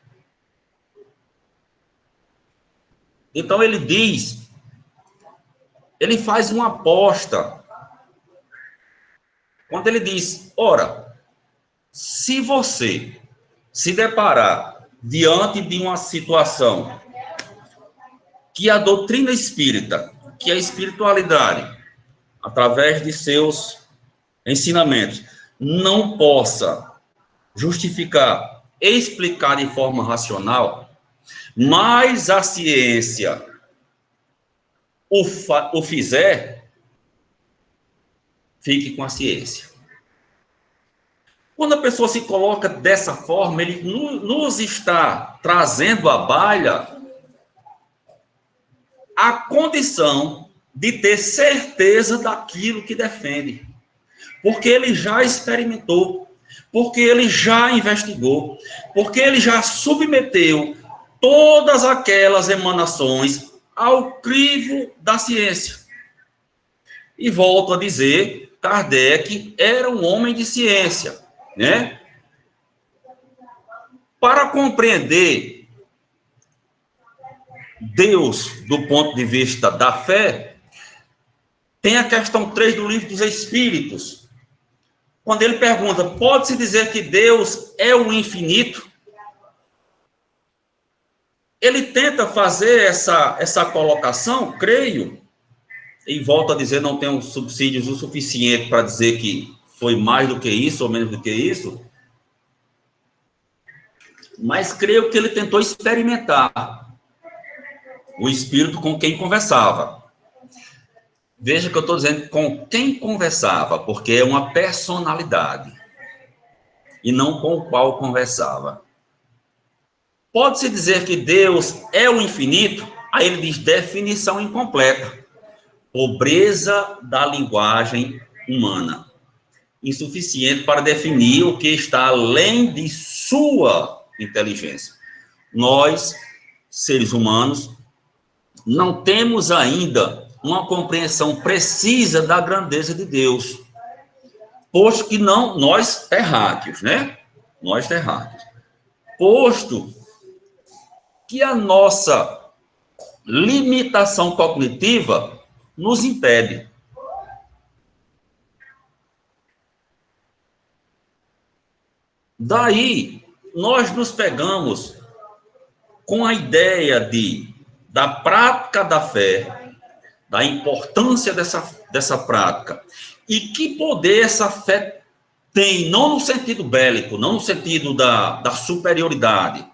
Então ele diz, ele faz uma aposta. Quando ele diz, ora, se você se deparar diante de uma situação que a doutrina espírita, que a espiritualidade, através de seus ensinamentos, não possa justificar, explicar de forma racional, mas a ciência o fizer, fique com a ciência. Quando a pessoa se coloca dessa forma, ele nos está trazendo à baila a condição de ter certeza daquilo que defende. Porque ele já experimentou, porque ele já investigou, porque ele já submeteu todas aquelas emanações ao crivo da ciência. E volto a dizer, Kardec era um homem de ciência, né? Para compreender Deus do ponto de vista da fé, tem a questão 3 do Livro dos Espíritos, quando ele pergunta, pode-se dizer que Deus é o infinito? Ele tenta fazer essa colocação, creio, e volto a dizer, não tenho subsídios o suficiente para dizer que foi mais do que isso ou menos do que isso, mas creio que ele tentou experimentar o espírito com quem conversava. Veja que eu estou dizendo com quem conversava, porque é uma personalidade, e não com o qual conversava. Pode-se dizer que Deus é o infinito? Aí ele diz definição incompleta. Pobreza da linguagem humana. Insuficiente para definir o que está além de sua inteligência. Nós, seres humanos, não temos ainda uma compreensão precisa da grandeza de Deus. Posto que não, nós terráqueos, né? Nós terráqueos. Posto que a nossa limitação cognitiva nos impede. Daí, nós nos pegamos com a ideia da prática da fé, da importância dessa prática, e que poder essa fé tem, não no sentido bélico, não no sentido da superioridade,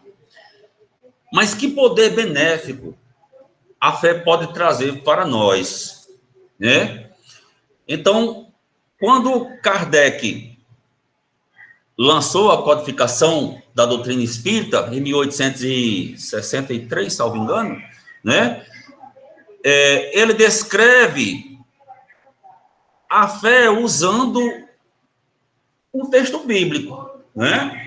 mas que poder benéfico a fé pode trazer para nós, né? Então, quando Kardec lançou a codificação da doutrina espírita, em 1863, salvo engano, né? Ele descreve a fé usando um texto bíblico, né?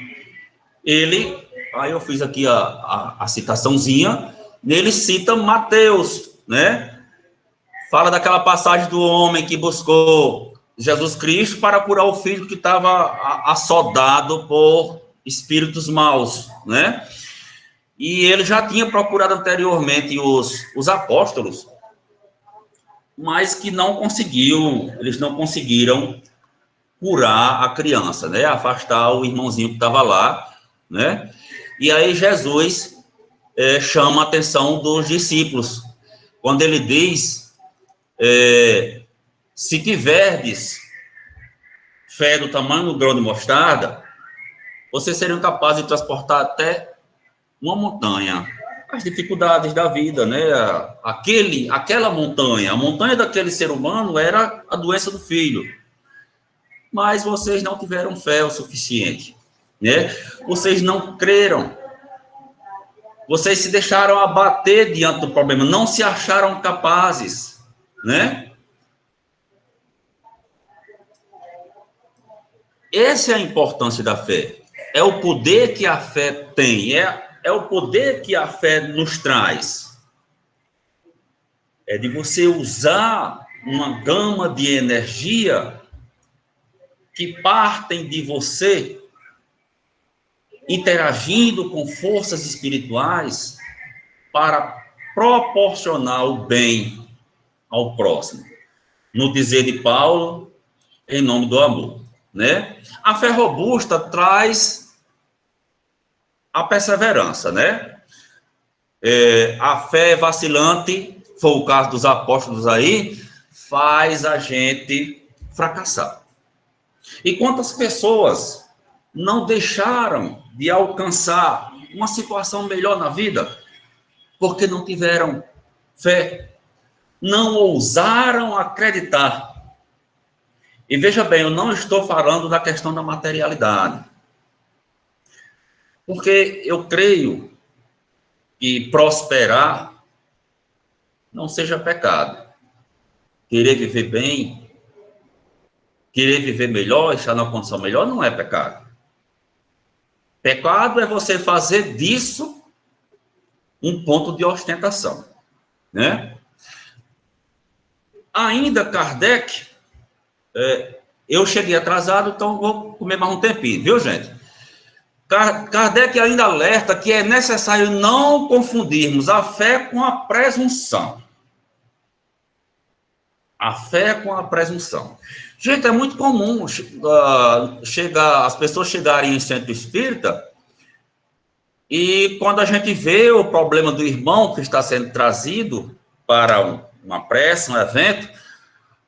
Aí eu fiz aqui a citaçãozinha, ele cita Mateus, né? Fala daquela passagem do homem que buscou Jesus Cristo para curar o filho que estava assodado por espíritos maus, né? E ele já tinha procurado anteriormente os apóstolos, mas que não conseguiu, eles não conseguiram curar a criança, né? Afastar o irmãozinho que estava lá, né? E aí Jesus chama a atenção dos discípulos, quando ele diz, se tiverdes fé do tamanho do grão de mostarda, vocês seriam capazes de transportar até uma montanha. As dificuldades da vida, né? Aquela montanha, a montanha daquele ser humano era a doença do filho. Mas vocês não tiveram fé o suficiente, né? Vocês não creram. Vocês se deixaram abater diante do problema, não se acharam capazes, né? Essa é a importância da fé. É o poder que a fé tem, é o poder que a fé nos traz. É de você usar uma gama de energia que partem de você, interagindo com forças espirituais para proporcionar o bem ao próximo. No dizer de Paulo, em nome do amor, né? A fé robusta traz a perseverança, né? A fé vacilante, foi o caso dos apóstolos aí, faz a gente fracassar. E quantas pessoas não deixaram de alcançar uma situação melhor na vida porque não tiveram fé, não ousaram acreditar. E veja bem, eu não estou falando da questão da materialidade, porque eu creio que prosperar não seja pecado. Querer viver bem, querer viver melhor, estar numa condição melhor, não é pecado. Pecado é você fazer disso um ponto de ostentação, né? Ainda Kardec, eu cheguei atrasado, então vou comer mais um tempinho, viu, gente? Kardec ainda alerta que é necessário não confundirmos a fé com a presunção. A fé com a presunção. Gente, é muito comum as pessoas chegarem em centro espírita e quando a gente vê o problema do irmão que está sendo trazido para uma prece, um evento,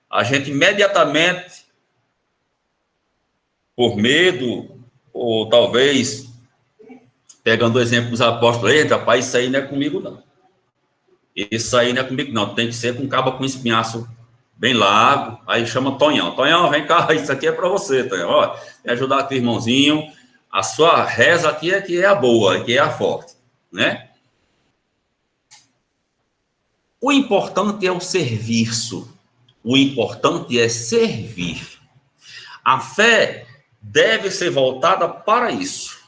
a gente imediatamente, por medo, ou talvez, pegando o exemplo dos apóstolos, eita, rapaz, isso aí não é comigo, não. Isso aí não é comigo, não. Tem que ser com um cabo com espinhaço bem largo. Aí chama Tonhão. Tonhão, vem cá, isso aqui é para você, Tonhão. Ó, me ajudar aqui, irmãozinho. A sua reza aqui é que é a boa, aqui é a forte, né? O importante é o serviço. O importante é servir. A fé deve ser voltada para isso.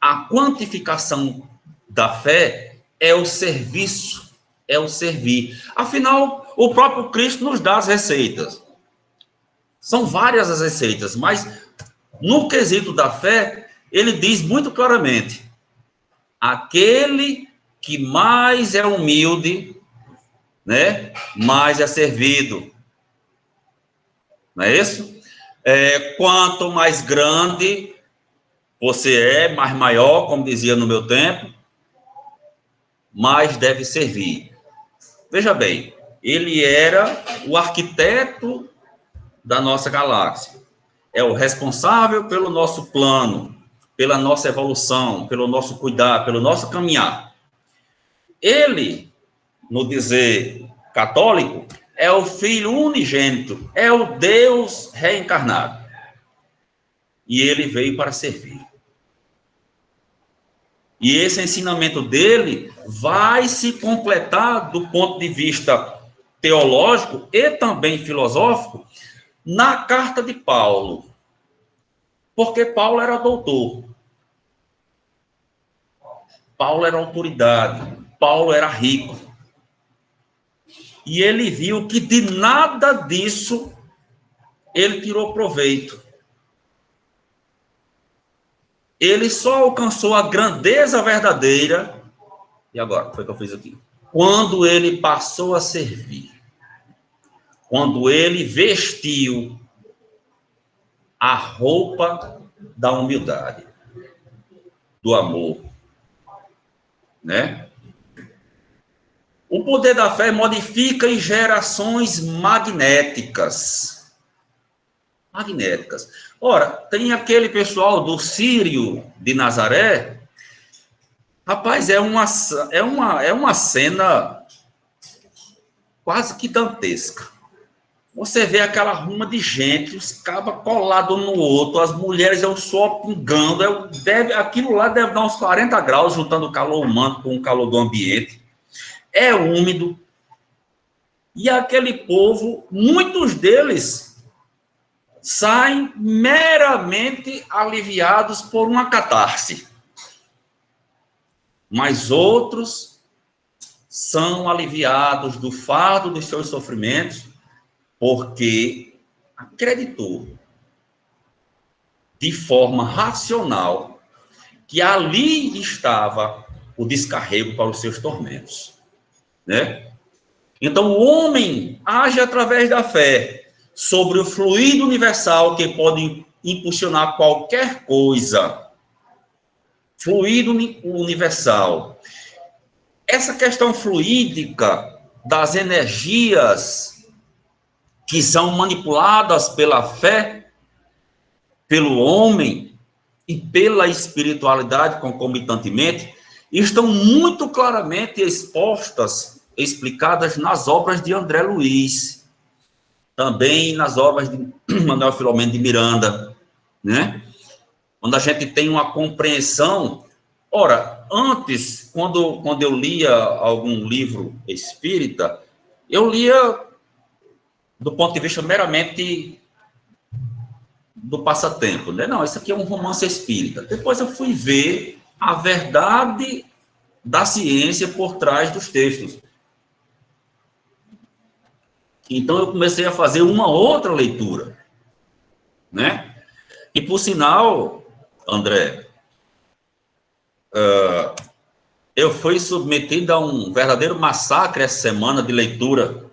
A quantificação da fé é o serviço, é o servir. Afinal, o próprio Cristo nos dá as receitas. São várias as receitas, mas no quesito da fé, ele diz muito claramente: aquele que mais é humilde, né, mais é servido. Não é isso? Quanto mais grande você é, mais maior, como dizia no meu tempo, mais deve servir. Veja bem, ele era o arquiteto da nossa galáxia. É o responsável pelo nosso plano, pela nossa evolução, pelo nosso cuidar, pelo nosso caminhar. Ele, no dizer católico, é o Filho unigênito, é o Deus reencarnado. E ele veio para servir. E esse ensinamento dele vai se completar do ponto de vista teológico e também filosófico na carta de Paulo. Porque Paulo era doutor. Paulo era autoridade. Paulo era rico. E ele viu que de nada disso ele tirou proveito. Ele só alcançou a grandeza verdadeira, e agora, foi o que eu fiz aqui, quando ele passou a servir. Quando ele vestiu a roupa da humildade, do amor, né? O poder da fé modifica em gerações magnéticas. Magnéticas. Ora, tem aquele pessoal do Círio de Nazaré. Rapaz, é uma cena quase que dantesca. Você vê aquela ruma de gente, os cabas colados um no outro, as mulheres só pingando. Aquilo lá deve dar uns 40 graus, juntando o calor humano com o calor do ambiente. É úmido. E aquele povo, muitos deles saem meramente aliviados por uma catarse. Mas outros são aliviados do fardo dos seus sofrimentos porque acreditou de forma racional que ali estava o descarrego para os seus tormentos, né? Então, o homem age através da fé sobre o fluido universal que pode impulsionar qualquer coisa. Fluido universal. Essa questão fluídica das energias que são manipuladas pela fé, pelo homem e pela espiritualidade concomitantemente, estão muito claramente explicadas nas obras de André Luiz, também nas obras de Manuel Filomeno de Miranda, né? Quando a gente tem uma compreensão. Ora, antes, quando eu lia algum livro espírita, eu lia do ponto de vista meramente do passatempo, né? Não, isso aqui é um romance espírita. Depois eu fui ver a verdade da ciência por trás dos textos. Então eu comecei a fazer uma outra leitura, né? E por sinal, André, eu fui submetido a um verdadeiro massacre essa semana de leitura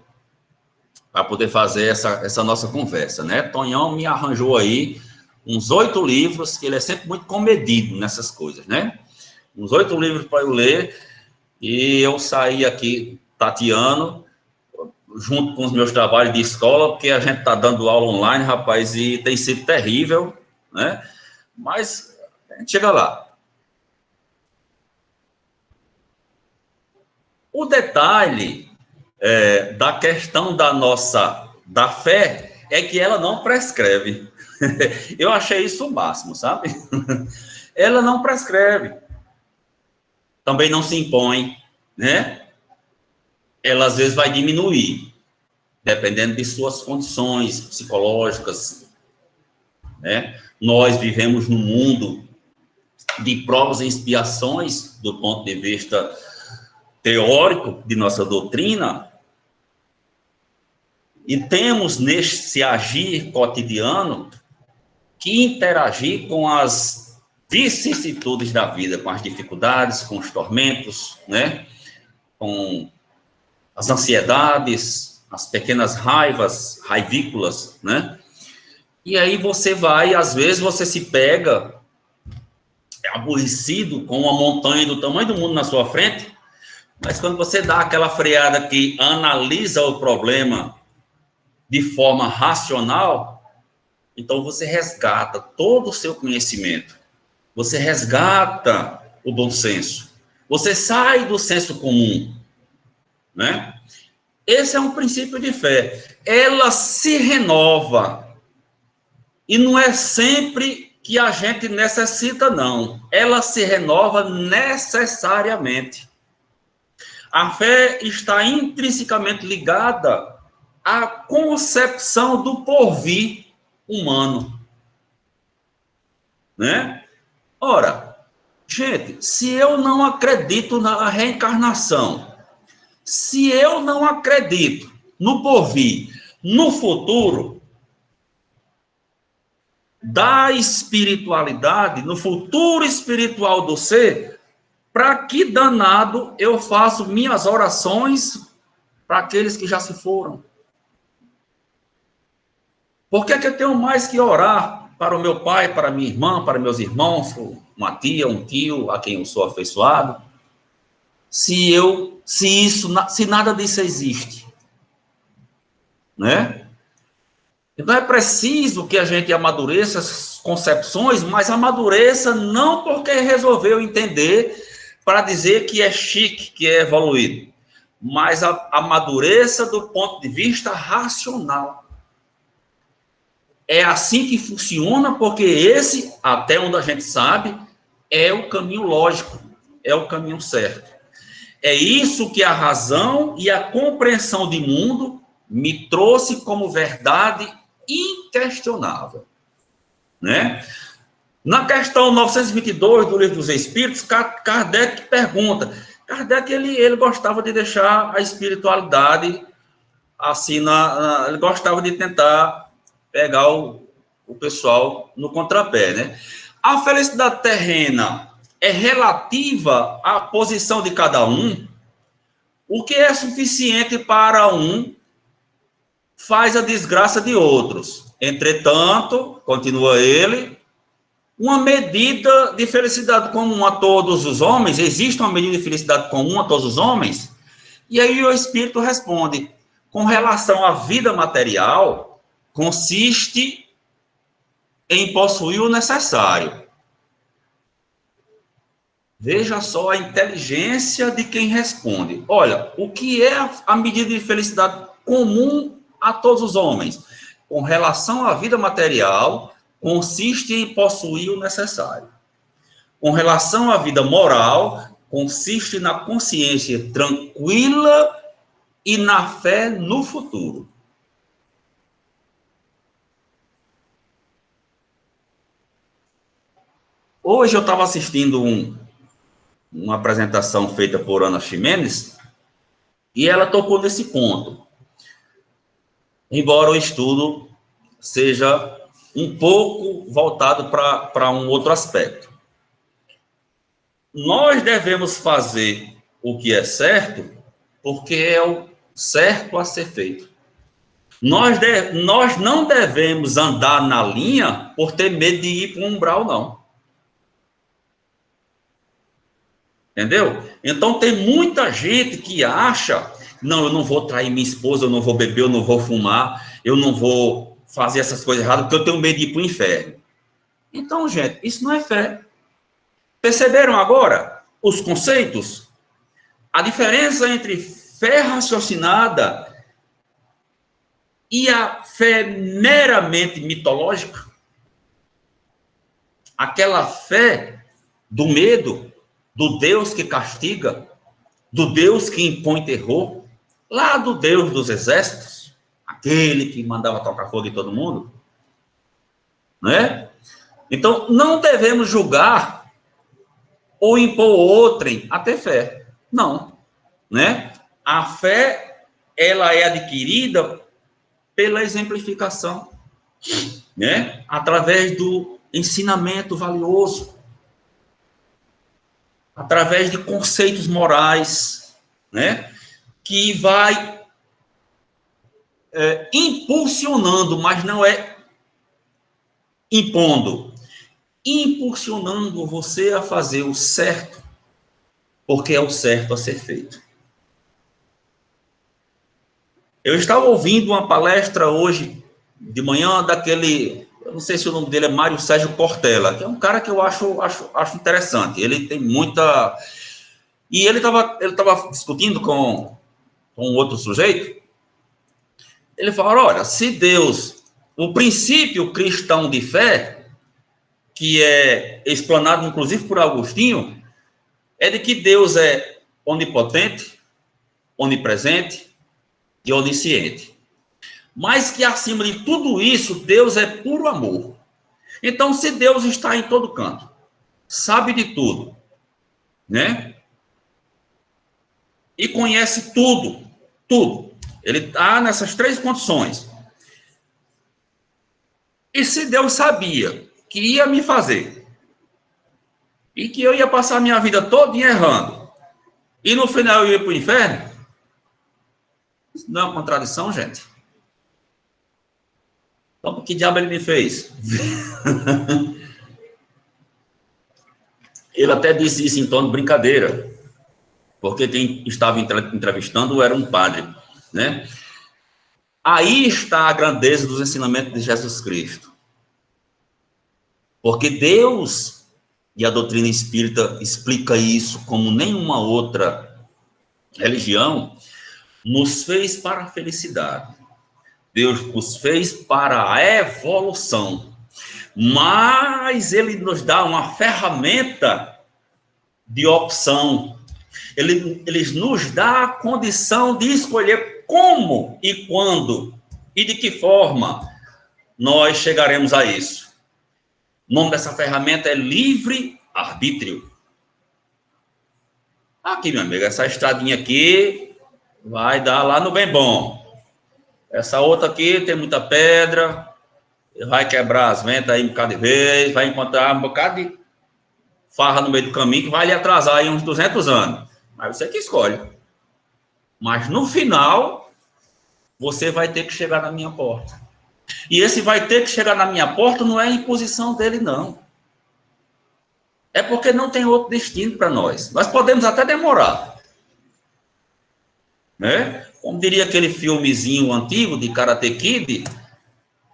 para poder fazer essa nossa conversa, né? Tonhão me arranjou aí uns 8 livros, que ele é sempre muito comedido nessas coisas, né? Uns 8 livros para eu ler, e eu saí aqui tateando, junto com os meus trabalhos de escola, porque a gente está dando aula online, rapaz, e tem sido terrível, né? Mas a gente chega lá. O detalhe da questão da fé é que ela não prescreve. Eu achei isso o máximo, sabe? Ela não prescreve. Também não se impõe, né? Ela às vezes vai diminuir, dependendo de suas condições psicológicas, né? Nós vivemos num mundo de provas e expiações, do ponto de vista teórico de nossa doutrina, e temos nesse agir cotidiano que interagir com as vicissitudes da vida, com as dificuldades, com os tormentos, né? Com as ansiedades, as pequenas raivícolas, né? E aí você vai, às vezes você se pega aborrecido com uma montanha do tamanho do mundo na sua frente, mas quando você dá aquela freada que analisa o problema de forma racional, então você resgata todo o seu conhecimento, você resgata o bom senso, você sai do senso comum, né? Esse é um princípio de fé. Ela se renova. E não é sempre que a gente necessita, não. Ela se renova necessariamente. A fé está intrinsecamente ligada à concepção do porvir humano, né? Ora, gente, se eu não acredito na reencarnação, Se eu não acredito no porvir, no futuro da espiritualidade, no futuro espiritual do ser, para que danado eu faço minhas orações para aqueles que já se foram? Por que eu tenho mais que orar para o meu pai, para minha irmã, para meus irmãos, uma tia, um tio a quem eu sou afeiçoado, se nada disso existe, né? Então é preciso que a gente amadureça essas concepções, mas amadureça não porque resolveu entender para dizer que é chique, que é evoluído, mas amadureça do ponto de vista racional. É assim que funciona, porque esse, até onde a gente sabe, é o caminho lógico, é o caminho certo. É isso que a razão e a compreensão de mundo me trouxe como verdade inquestionável, né? Na questão 922 do Livro dos Espíritos, Kardec pergunta. Kardec, ele gostava de deixar a espiritualidade assim, ele gostava de tentar pegar o pessoal no contrapé, né? A felicidade terrena é relativa à posição de cada um. O que é suficiente para um faz a desgraça de outros. Entretanto, continua ele, uma medida de felicidade comum a todos os homens, existe uma medida de felicidade comum a todos os homens? E aí o Espírito responde, com relação à vida material, consiste em possuir o necessário. Veja só a inteligência de quem responde. Olha, o que é a medida de felicidade comum a todos os homens? Com relação à vida material, consiste em possuir o necessário. Com relação à vida moral, consiste na consciência tranquila e na fé no futuro. Hoje eu estava assistindo uma apresentação feita por Ana Ximenes e ela tocou nesse ponto. Embora o estudo seja um pouco voltado para um outro aspecto. Nós devemos fazer o que é certo porque é o certo a ser feito. Nós não devemos andar na linha por ter medo de ir para um umbral, não. Entendeu? Então, tem muita gente que acha, não, eu não vou trair minha esposa, eu não vou beber, eu não vou fumar, eu não vou fazer essas coisas erradas, porque eu tenho medo de ir para o inferno. Então, gente, isso não é fé. Perceberam agora os conceitos? A diferença entre fé raciocinada e a fé meramente mitológica? Aquela fé do medo, do Deus que castiga, do Deus que impõe terror, lá do Deus dos exércitos, aquele que mandava tocar fogo em todo mundo, né? Então, não devemos julgar ou impor outrem a ter fé. Não, né? A fé, ela é adquirida pela exemplificação, né? Através do ensinamento valioso, através de conceitos morais, né? Que vai impulsionando, mas não é impondo, impulsionando você a fazer o certo, porque é o certo a ser feito. Eu estava ouvindo uma palestra hoje de manhã daquele, eu não sei se o nome dele é Mário Sérgio Cortella, que é um cara que eu acho interessante. Ele tem muita... E ele estava discutindo com outro sujeito. Ele falou, olha, se Deus, o princípio cristão de fé, que é explanado inclusive por Agostinho, é de que Deus é onipotente, onipresente e onisciente. Mas que acima de tudo isso, Deus é puro amor. Então, se Deus está em todo canto, sabe de tudo, né? e conhece tudo, tudo. Ele está nessas 3 condições. E se Deus sabia que ia me fazer, e que eu ia passar a minha vida toda errando, e no final eu ia para o inferno, isso não é uma contradição, gente? Então, que diabo ele me fez? Ele até disse isso em tom de brincadeira, porque quem estava entrevistando era um padre, né? Aí está a grandeza dos ensinamentos de Jesus Cristo. Porque Deus e a doutrina espírita explica isso como nenhuma outra religião, nos fez para a felicidade. Deus nos fez para a evolução. Mas ele nos dá uma ferramenta de opção. Ele nos dá a condição de escolher como e quando e de que forma nós chegaremos a isso. O nome dessa ferramenta é livre-arbítrio. Aqui, meu amigo, essa estradinha aqui vai dar lá no bem bom. Essa outra aqui tem muita pedra, vai quebrar as ventas aí um bocado de vez, vai encontrar um bocado de farra no meio do caminho que vai lhe atrasar aí uns 200 anos. Mas você que escolhe. Mas no final, você vai ter que chegar na minha porta. E esse vai ter que chegar na minha porta não é imposição dele, não. É porque não tem outro destino para nós. Nós podemos até demorar. Né? Como diria aquele filmezinho antigo de Karate Kid,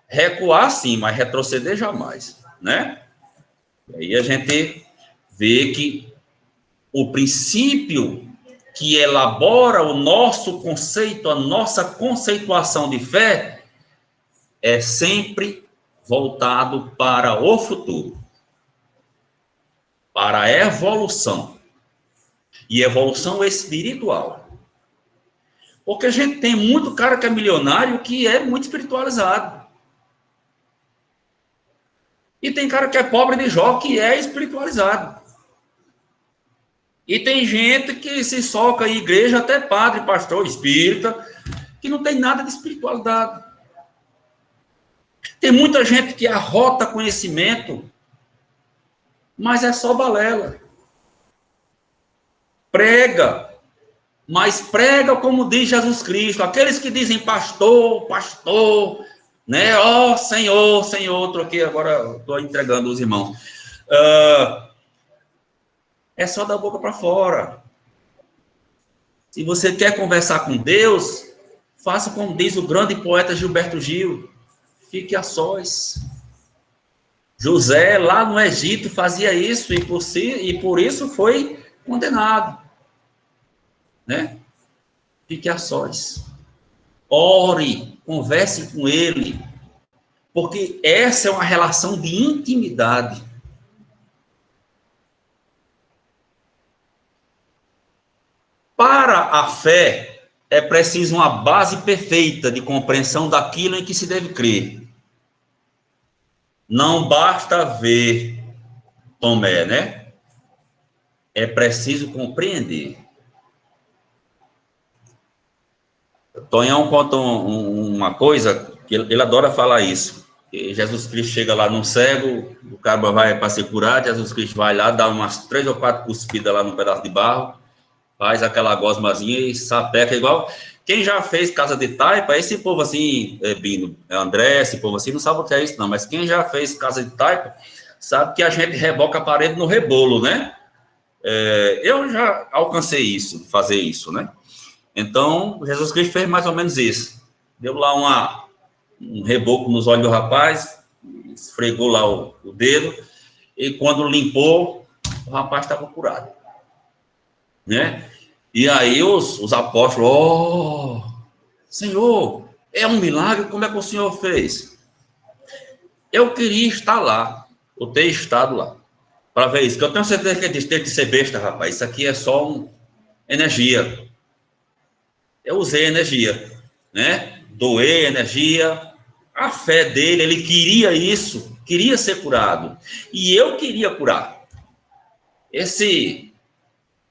recuar sim, mas retroceder jamais. Né? E aí a gente vê que o princípio que elabora o nosso conceito, a nossa conceituação de fé, é sempre voltado para o futuro, para a evolução, e evolução espiritual. Porque a gente tem muito cara que é milionário que é muito espiritualizado. E tem cara que é pobre de Jó que é espiritualizado. E tem gente que se soca em igreja, até padre, pastor, espírita, que não tem nada de espiritualidade. Tem muita gente que arrota conhecimento, mas é só balela. Prega, mas prega como diz Jesus Cristo. Aqueles que dizem pastor, pastor, né? Ó, Senhor, Senhor, troquei agora, estou entregando os irmãos. É só da boca para fora. Se você quer conversar com Deus, faça como diz o grande poeta Gilberto Gil. Fique a sós. José, lá no Egito, fazia isso e por isso foi condenado. Né? Fique a sós. Ore, converse com ele. Porque essa é uma relação de intimidade. Para a fé, é preciso uma base perfeita de compreensão daquilo em que se deve crer. Não basta ver, Tomé, né? É preciso compreender. Tonhão conta uma coisa, que ele adora falar isso. Que Jesus Cristo chega lá num cego, o cara vai para ser curado, Jesus Cristo vai lá, dá umas 3 ou 4 cuspidas lá num pedaço de barro, faz aquela gosmazinha e sapeca igual. Quem já fez casa de taipa, esse povo assim, Bino, André, esse povo assim, não sabe o que é isso não, mas quem já fez casa de taipa, sabe que a gente reboca a parede no rebolo, né? Eu já alcancei isso, fazer isso, né? Então, Jesus Cristo fez mais ou menos isso. Deu lá um reboco nos olhos do rapaz, esfregou lá o dedo, e quando limpou, o rapaz estava curado. Né? E aí os apóstolos, oh, Senhor, é um milagre, como é que o Senhor fez? Eu queria estar lá, ou ter estado lá, para ver isso, que eu tenho certeza que tem que ser besta, rapaz, isso aqui é só energia. Eu usei energia, né? Doei energia, a fé dele, ele queria isso, queria ser curado, e eu queria curar. Esse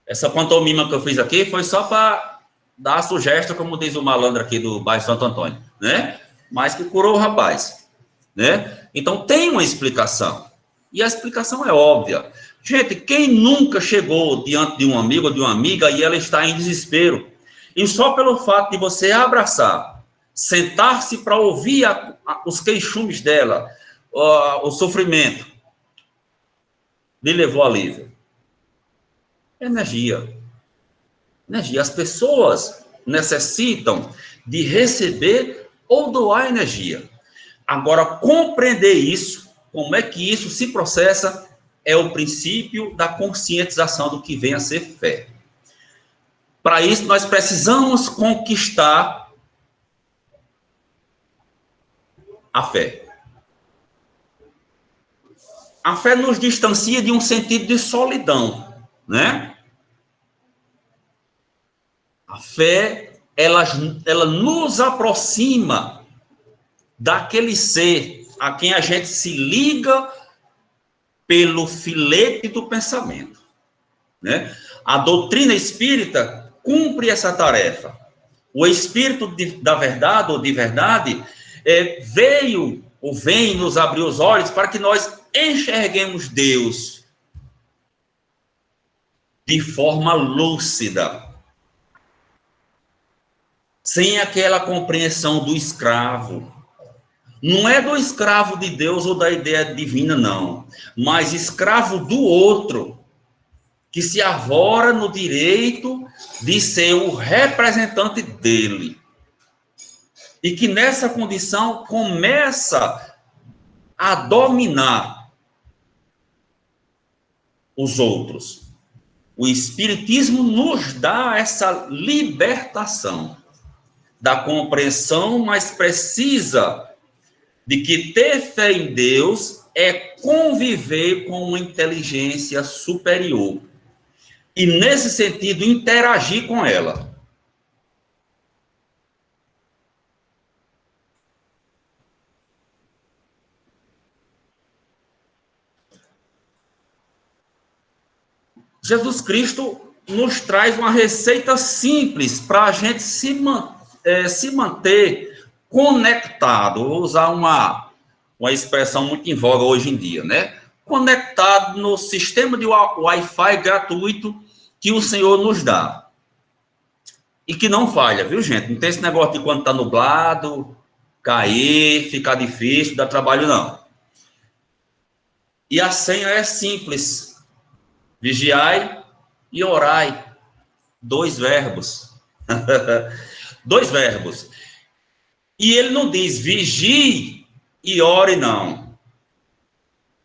Essa pantomima que eu fiz aqui foi só para dar a sugestão, como diz o malandro aqui do bairro Santo Antônio, né? Mas que curou o rapaz, né? Então tem uma explicação. E a explicação é óbvia. Gente, quem nunca chegou diante de um amigo ou de uma amiga e ela está em desespero? E só pelo fato de você abraçar, sentar-se para ouvir os queixumes dela, o sofrimento, lhe levou alívio. Energia. Energia. As pessoas necessitam de receber ou doar energia. Agora, compreender isso, como é que isso se processa, é o princípio da conscientização do que vem a ser fé. Para isso, nós precisamos conquistar a fé. A fé nos distancia de um sentido de solidão, né? A fé, ela nos aproxima daquele ser a quem a gente se liga pelo filete do pensamento, né? A doutrina espírita cumpre essa tarefa. O Espírito da verdade, ou de verdade, veio ou vem nos abrir os olhos para que nós enxerguemos Deus de forma lúcida, sem aquela compreensão do escravo. Não é do escravo de Deus ou da ideia divina, não, mas escravo do outro, que se arvora no direito de ser o representante dele. E que nessa condição começa a dominar os outros. O Espiritismo nos dá essa libertação da compreensão mais precisa de que ter fé em Deus é conviver com uma inteligência superior. E, nesse sentido, interagir com ela. Jesus Cristo nos traz uma receita simples para a gente se manter conectado. Vou usar uma expressão muito em voga hoje em dia, né? Conectado no sistema de Wi-Fi gratuito que o Senhor nos dá. E que não falha, viu, gente? Não tem esse negócio de quando está nublado, cair, ficar difícil, dar trabalho, não. E a senha é simples. Vigiai e orai. 2 verbos. 2 verbos. E ele não diz vigie e ore, não.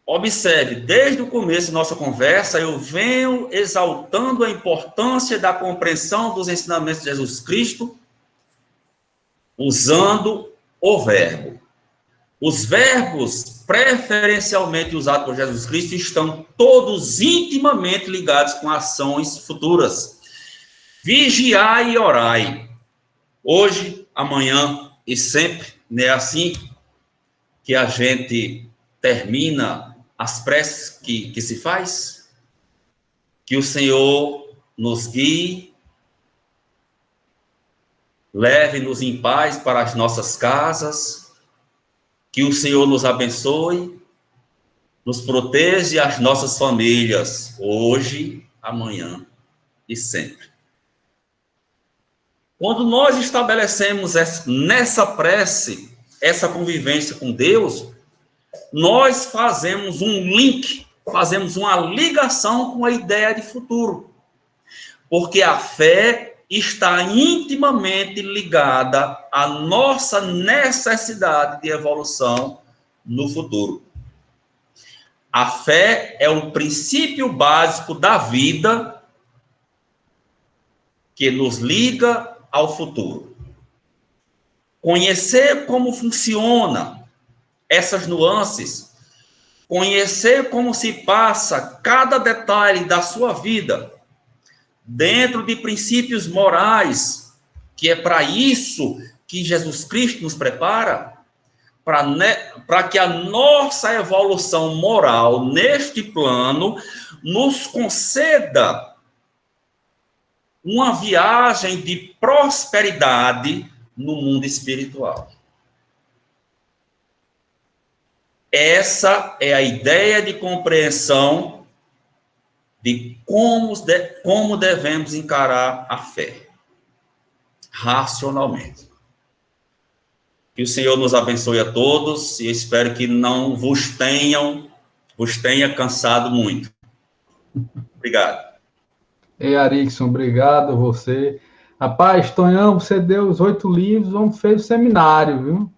Observe, desde o começo da nossa conversa, eu venho exaltando a importância da compreensão dos ensinamentos de Jesus Cristo, usando o verbo. Os verbos preferencialmente usados por Jesus Cristo estão todos intimamente ligados com ações futuras. Vigiai e orai. Hoje, amanhã e sempre, não é assim que a gente termina as preces que se faz? Que o Senhor nos guie, leve-nos em paz para as nossas casas, que o Senhor nos abençoe, nos proteja e as nossas famílias, hoje, amanhã e sempre. Quando nós estabelecemos nessa prece, essa convivência com Deus, nós fazemos um link, fazemos uma ligação com a ideia de futuro. Porque a fé está intimamente ligada à nossa necessidade de evolução no futuro. A fé é um princípio básico da vida que nos liga ao futuro. Conhecer como funciona essas nuances, conhecer como se passa cada detalhe da sua vida, dentro de princípios morais, que é para isso que Jesus Cristo nos prepara, para que a nossa evolução moral neste plano nos conceda uma viagem de prosperidade no mundo espiritual. Essa é a ideia de compreensão de como devemos encarar a fé, racionalmente. Que o Senhor nos abençoe a todos e espero que não vos tenha cansado muito. Obrigado. Ei, Arikson, obrigado a você. Rapaz, Tonhão, você deu os 8 livros, vamos fazer o seminário, viu?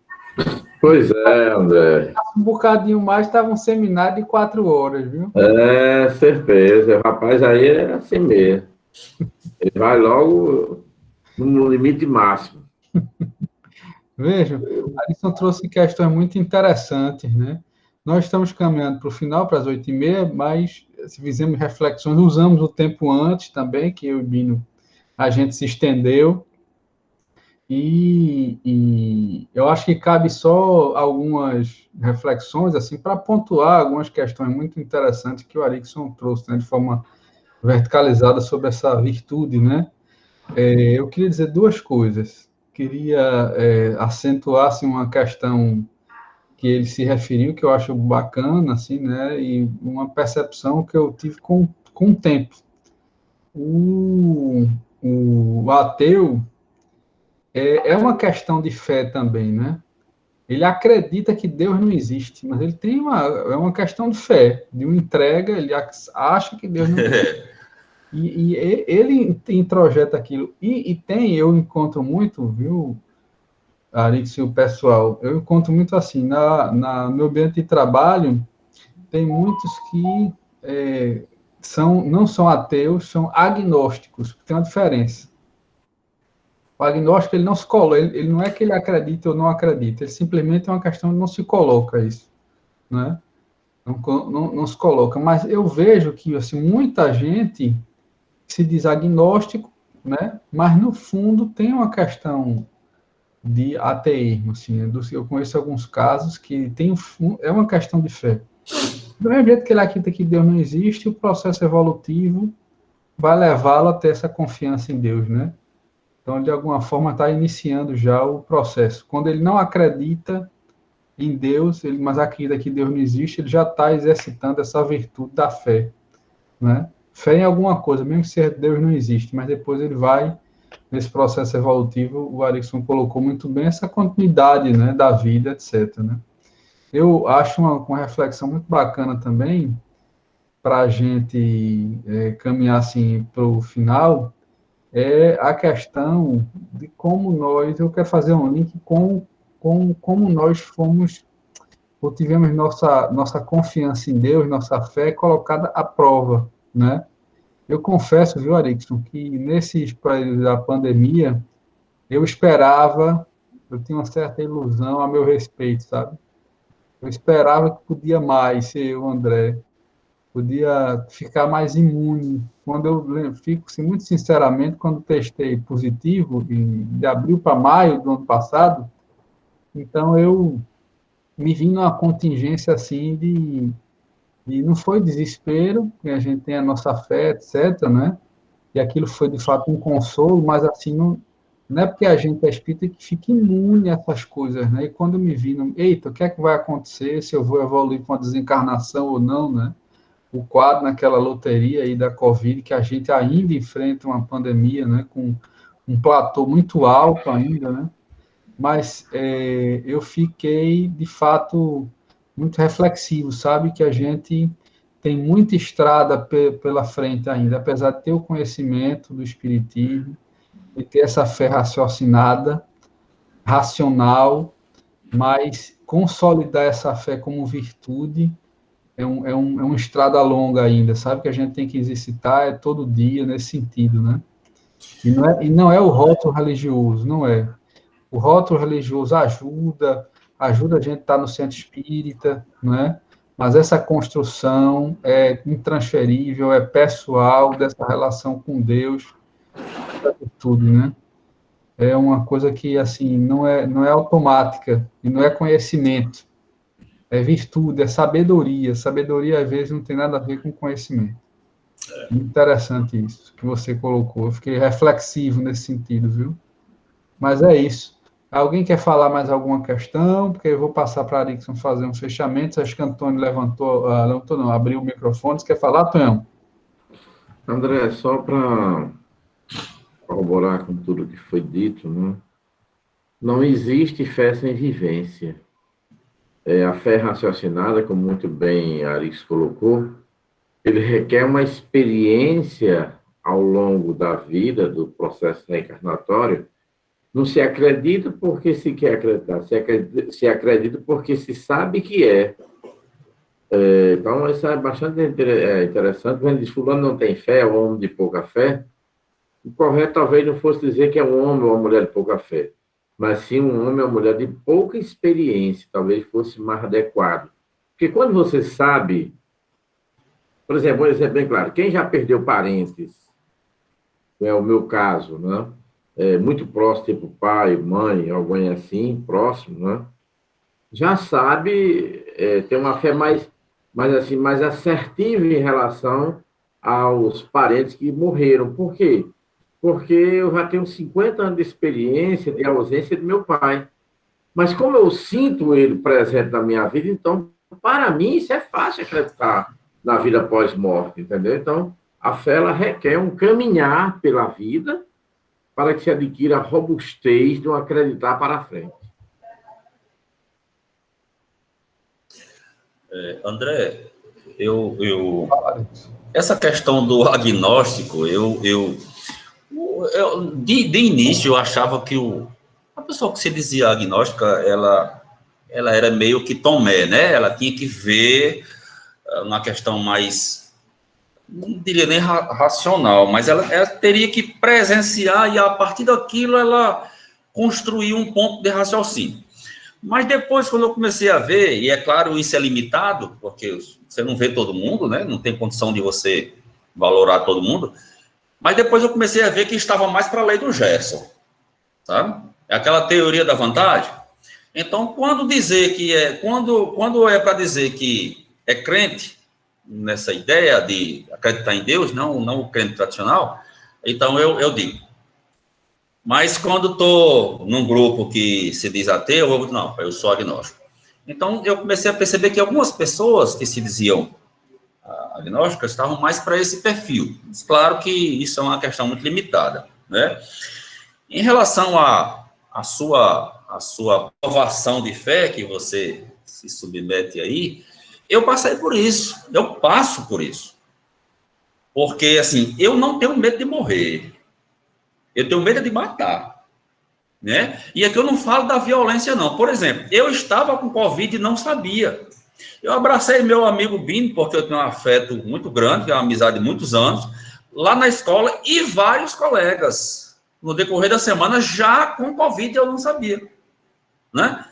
Pois é, André. Um bocadinho mais, estava um seminário de 4 horas, viu? É, certeza. O rapaz aí é assim mesmo. Ele vai logo no limite máximo. Veja, a Arikson trouxe questões muito interessantes, né? Nós estamos caminhando para o final, para as 8h30, mas fizemos reflexões, usamos o tempo antes também, que eu e Bino, a gente se estendeu, e eu acho que cabe só algumas reflexões, assim, para pontuar algumas questões muito interessantes que o Arikson trouxe, né, de forma verticalizada sobre essa virtude, né? Eu queria dizer 2 coisas. Queria acentuar assim, uma questão que ele se referiu, que eu acho bacana, assim, né? E uma percepção que eu tive com o tempo. O ateu é uma questão de fé também, né? Ele acredita que Deus não existe, mas ele tem é uma questão de fé, de uma entrega, ele acha que Deus não existe. E ele introjeta aquilo. E eu encontro muito, viu, Arix e o pessoal, eu encontro muito assim, no meu ambiente de trabalho, tem muitos que não são ateus, são agnósticos, tem uma diferença. O agnóstico, ele não se coloca, ele não é que ele acredita ou não acredita, ele simplesmente é uma questão de não se coloca isso, né? Não se coloca, mas eu vejo que, assim, muita gente se diz agnóstico, né? Mas, no fundo, tem uma questão de ateísmo, assim, eu conheço alguns casos que é uma questão de fé. Do mesmo jeito que ele acredita que Deus não existe, o processo evolutivo vai levá-lo a ter essa confiança em Deus, né? Então, de alguma forma, está iniciando já o processo. Quando ele não acredita em Deus, mas acredita que Deus não existe, ele já está exercitando essa virtude da fé, né? Fé em alguma coisa, mesmo que Deus não existe, mas depois ele vai, nesse processo evolutivo, o Arikson colocou muito bem essa continuidade, né, da vida, etc., né? Eu acho uma reflexão muito bacana também, para a gente caminhar assim para o final, é a questão de como eu quero fazer um link com como nós fomos, ou tivemos nossa confiança em Deus, nossa fé colocada à prova, né? Eu confesso, viu, Arikson, que nesses períodos da pandemia, eu tinha uma certa ilusão a meu respeito, sabe? Eu esperava que podia mais, eu, André, podia ficar mais imune. Quando eu fico, assim, muito sinceramente, quando testei positivo, de abril para maio do ano passado, então eu me vi numa contingência assim de não foi desespero, porque a gente tem a nossa fé, etc., né? E aquilo foi de fato um consolo, mas assim, não é porque a gente é espírita que fica imune a essas coisas, né? E quando eu me vi, eita, o que é que vai acontecer, se eu vou evoluir com a desencarnação ou não, né? O quadro naquela loteria aí da Covid, que a gente ainda enfrenta uma pandemia, né? Com um platô muito alto ainda, né? Mas eu fiquei, de fato, muito reflexivo, sabe? Que a gente tem muita estrada pela frente ainda, apesar de ter o conhecimento do Espiritismo, de ter essa fé raciocinada, racional, mas consolidar essa fé como virtude é uma estrada longa ainda, sabe? Que a gente tem que exercitar todo dia nesse sentido, né? E não é o rótulo religioso, não é. O rótulo religioso ajuda a gente a estar no centro espírita, não é? Mas essa construção é intransferível, é pessoal, dessa relação com Deus, tudo, né? É uma coisa que, assim, não é automática, e não é conhecimento, é virtude, é sabedoria. Sabedoria, às vezes, não tem nada a ver com conhecimento. Muito interessante isso que você colocou. Eu fiquei reflexivo nesse sentido, viu? Mas é isso. Alguém quer falar mais alguma questão? Porque eu vou passar para a Arikson fazer um fechamento. Acho que Antônio levantou não, abriu o microfone. Você quer falar, Tonhão? André, só para corroborar com tudo que foi dito, né? Não existe fé sem vivência. A fé raciocinada, como muito bem a Arix colocou, ele requer uma experiência ao longo da vida, do processo reencarnatório. Não se acredita porque se quer acreditar, se acredita porque se sabe que é. Então, isso é bastante interessante. Quando diz fulano não tem fé, é um homem de pouca fé, o correto talvez não fosse dizer que é um homem ou uma mulher de pouca fé, mas sim um homem ou uma mulher de pouca experiência, talvez fosse mais adequado. Porque quando você sabe, por exemplo, um exemplo bem claro, quem já perdeu parentes, é o meu caso, né? Muito próximo, tipo pai, mãe, alguém assim, próximo, né? Já sabe, tem uma fé assim, mais assertiva em relação aos parentes que morreram. Por quê? Porque eu já tenho 50 anos de experiência de ausência de meu pai. Mas como eu sinto ele presente na minha vida, então, para mim, isso é fácil acreditar na vida pós-morte, entendeu? Então, a fé, ela requer um caminhar pela vida para que se adquira a robustez de um acreditar para frente. André, essa questão do agnóstico, de início eu achava que a pessoa que se dizia agnóstica, ela era meio que Tomé, né? Ela tinha que ver uma questão mais, não diria nem racional, mas ela teria que presenciar e a partir daquilo ela construir um ponto de raciocínio. Mas depois, quando eu comecei a ver, e é claro, isso é limitado, porque você não vê todo mundo, né? Não tem condição de você valorar todo mundo. Mas depois eu comecei a ver que estava mais para a lei do Gerson, sabe? É aquela teoria da vantagem. Então, quando é para dizer que é crente nessa ideia de acreditar em Deus, não o crente tradicional, então eu digo. Mas quando estou num grupo que se diz ateu, eu sou agnóstico. Então, eu comecei a perceber que algumas pessoas que se diziam agnósticas estavam mais para esse perfil. Mas, claro que isso é uma questão muito limitada, né? Em relação à sua provação de fé, que você se submete aí, eu passei por isso, eu passo por isso. Porque, assim, eu não tenho medo de morrer, eu tenho medo de matar, né? E aqui eu não falo da violência, não. Por exemplo, eu estava com Covid e não sabia. Eu abracei meu amigo Bino, porque eu tenho um afeto muito grande, é uma amizade de muitos anos, lá na escola, e vários colegas, no decorrer da semana, já com Covid, eu não sabia, né?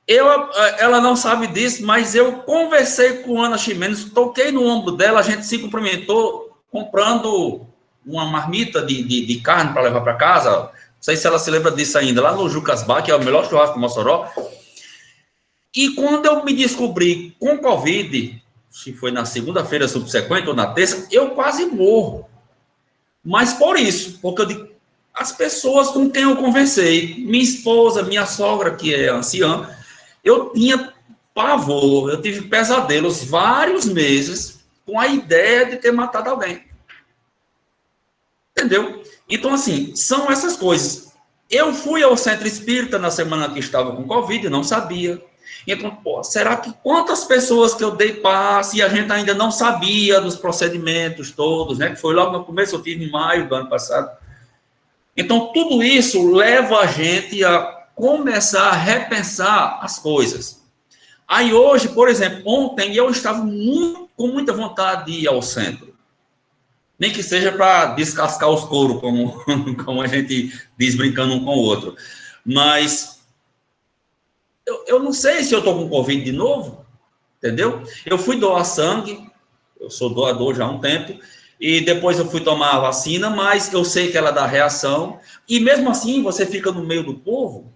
Ela não sabe disso, mas eu conversei com Ana Ximenes, toquei no ombro dela, a gente se cumprimentou, comprando uma marmita de carne para levar para casa, não sei se ela se lembra disso ainda, lá no Jucas Bar, que é o melhor churrasco de Mossoró. E quando eu me descobri com Covid, se foi na segunda-feira subsequente ou na terça, eu quase morro. Mas por isso, porque eu digo, as pessoas com quem eu conversei, minha esposa, minha sogra, que é anciã, eu tinha pavor, eu tive pesadelos vários meses com a ideia de ter matado alguém. Entendeu? Então, assim, são essas coisas. Eu fui ao centro espírita na semana que estava com Covid, não sabia. Então, pô, será que quantas pessoas que eu dei passe e a gente ainda não sabia dos procedimentos todos, né? Que foi logo no começo, eu tive em maio do ano passado. Então, tudo isso leva a gente a começar a repensar as coisas. Aí hoje, por exemplo, ontem eu estava com muita vontade de ir ao centro. Nem que seja para descascar os couros, como a gente diz brincando um com o outro. Mas eu não sei se eu estou com Covid de novo, entendeu? Eu fui doar sangue, eu sou doador já há um tempo, e depois eu fui tomar a vacina, mas eu sei que ela dá reação, e mesmo assim você fica no meio do povo.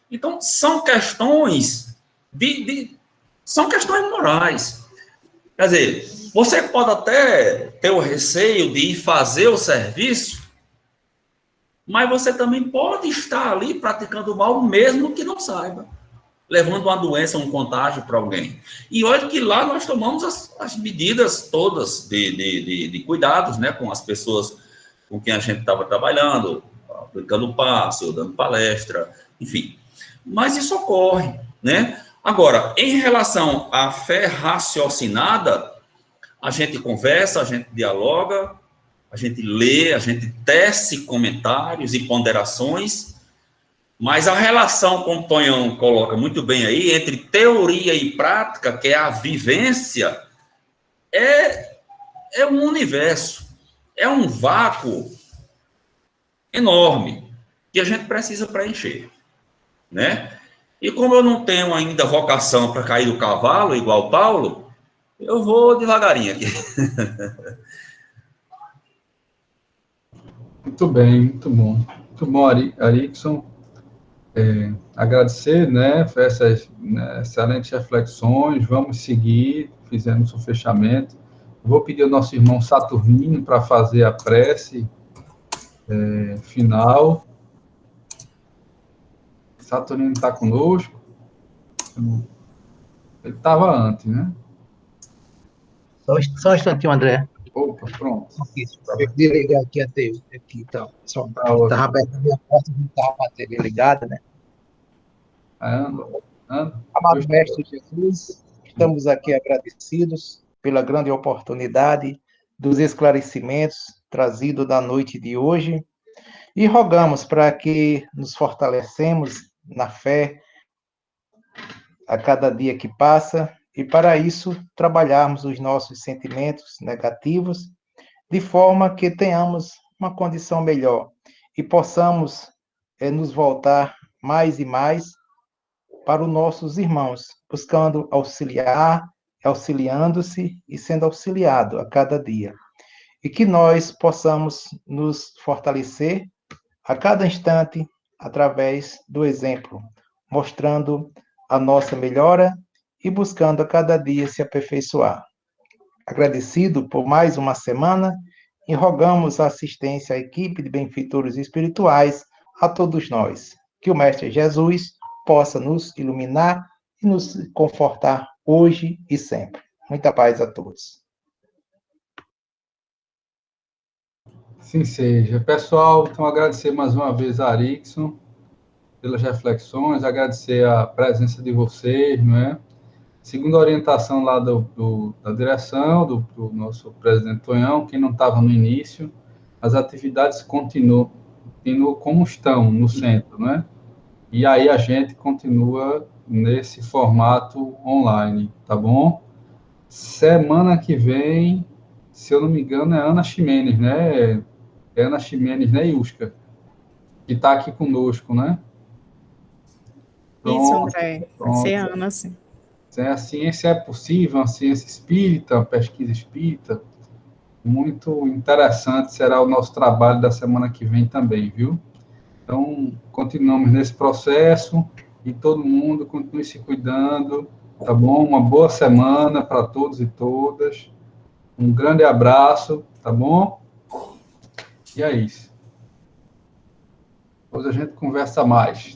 Então, são questões são questões morais. Quer dizer, Você pode até ter o receio de ir fazer o serviço, mas você também pode estar ali praticando mal, mesmo que não saiba, levando uma doença, um contágio para alguém. E olha que lá nós tomamos as medidas todas de cuidados, né, com as pessoas com quem a gente estava trabalhando, aplicando passe, ou dando palestra, enfim. Mas isso ocorre, né? Agora, em relação à fé raciocinada, a gente conversa, a gente dialoga, a gente lê, a gente tece comentários e ponderações, mas a relação, como o Tonhão coloca muito bem aí, entre teoria e prática, que é a vivência, é um universo, é um vácuo enorme que a gente precisa preencher, né? E como eu não tenho ainda vocação para cair do cavalo, igual Paulo, eu vou devagarinho aqui. Muito bem, muito bom. Muito bom, Arickson. Agradecer, né, por essas, né, excelentes reflexões. Vamos seguir, fizemos o fechamento. Vou pedir ao nosso irmão Saturnino para fazer a prece final. Saturnino está conosco. Ele estava antes, né? Só um instantinho, André. Opa, pronto. Eu desligar aqui a TV. Aqui, então, pessoal. Estava aberta a minha porta, não estava a TV ligada, né? Amado Mestre Jesus, estamos aqui agradecidos pela grande oportunidade dos esclarecimentos trazidos da noite de hoje e rogamos para que nos fortalecemos na fé a cada dia que passa e, para isso, trabalharmos os nossos sentimentos negativos de forma que tenhamos uma condição melhor e possamos nos voltar mais e mais para os nossos irmãos, buscando auxiliar, auxiliando-se e sendo auxiliado a cada dia. E que nós possamos nos fortalecer a cada instante através do exemplo, mostrando a nossa melhora e buscando a cada dia se aperfeiçoar. Agradecido por mais uma semana e rogamos a assistência à equipe de benfeitores espirituais, a todos nós. Que o Mestre Jesus possa nos iluminar e nos confortar hoje e sempre. Muita paz a todos. Sim seja. Pessoal, então agradecer mais uma vez a Arickson pelas reflexões, agradecer a presença de vocês, não é? Segundo a orientação lá da direção, do nosso presidente Tonhão, que não estava no início, as atividades continuam como estão no centro, né? E aí a gente continua nesse formato online, tá bom? Semana que vem, se eu não me engano, é Ana Ximenes, né? É Ana Ximenes, né, Yuska? Que está aqui conosco, né? Isso, André. Vai ser Ana, sim. A ciência é possível, a ciência espírita, a pesquisa espírita. Muito interessante será o nosso trabalho da semana que vem também, viu? Então, continuamos nesse processo e todo mundo continue se cuidando, tá bom? Uma boa semana para todos e todas. Um grande abraço, tá bom? E é isso. Depois a gente conversa mais.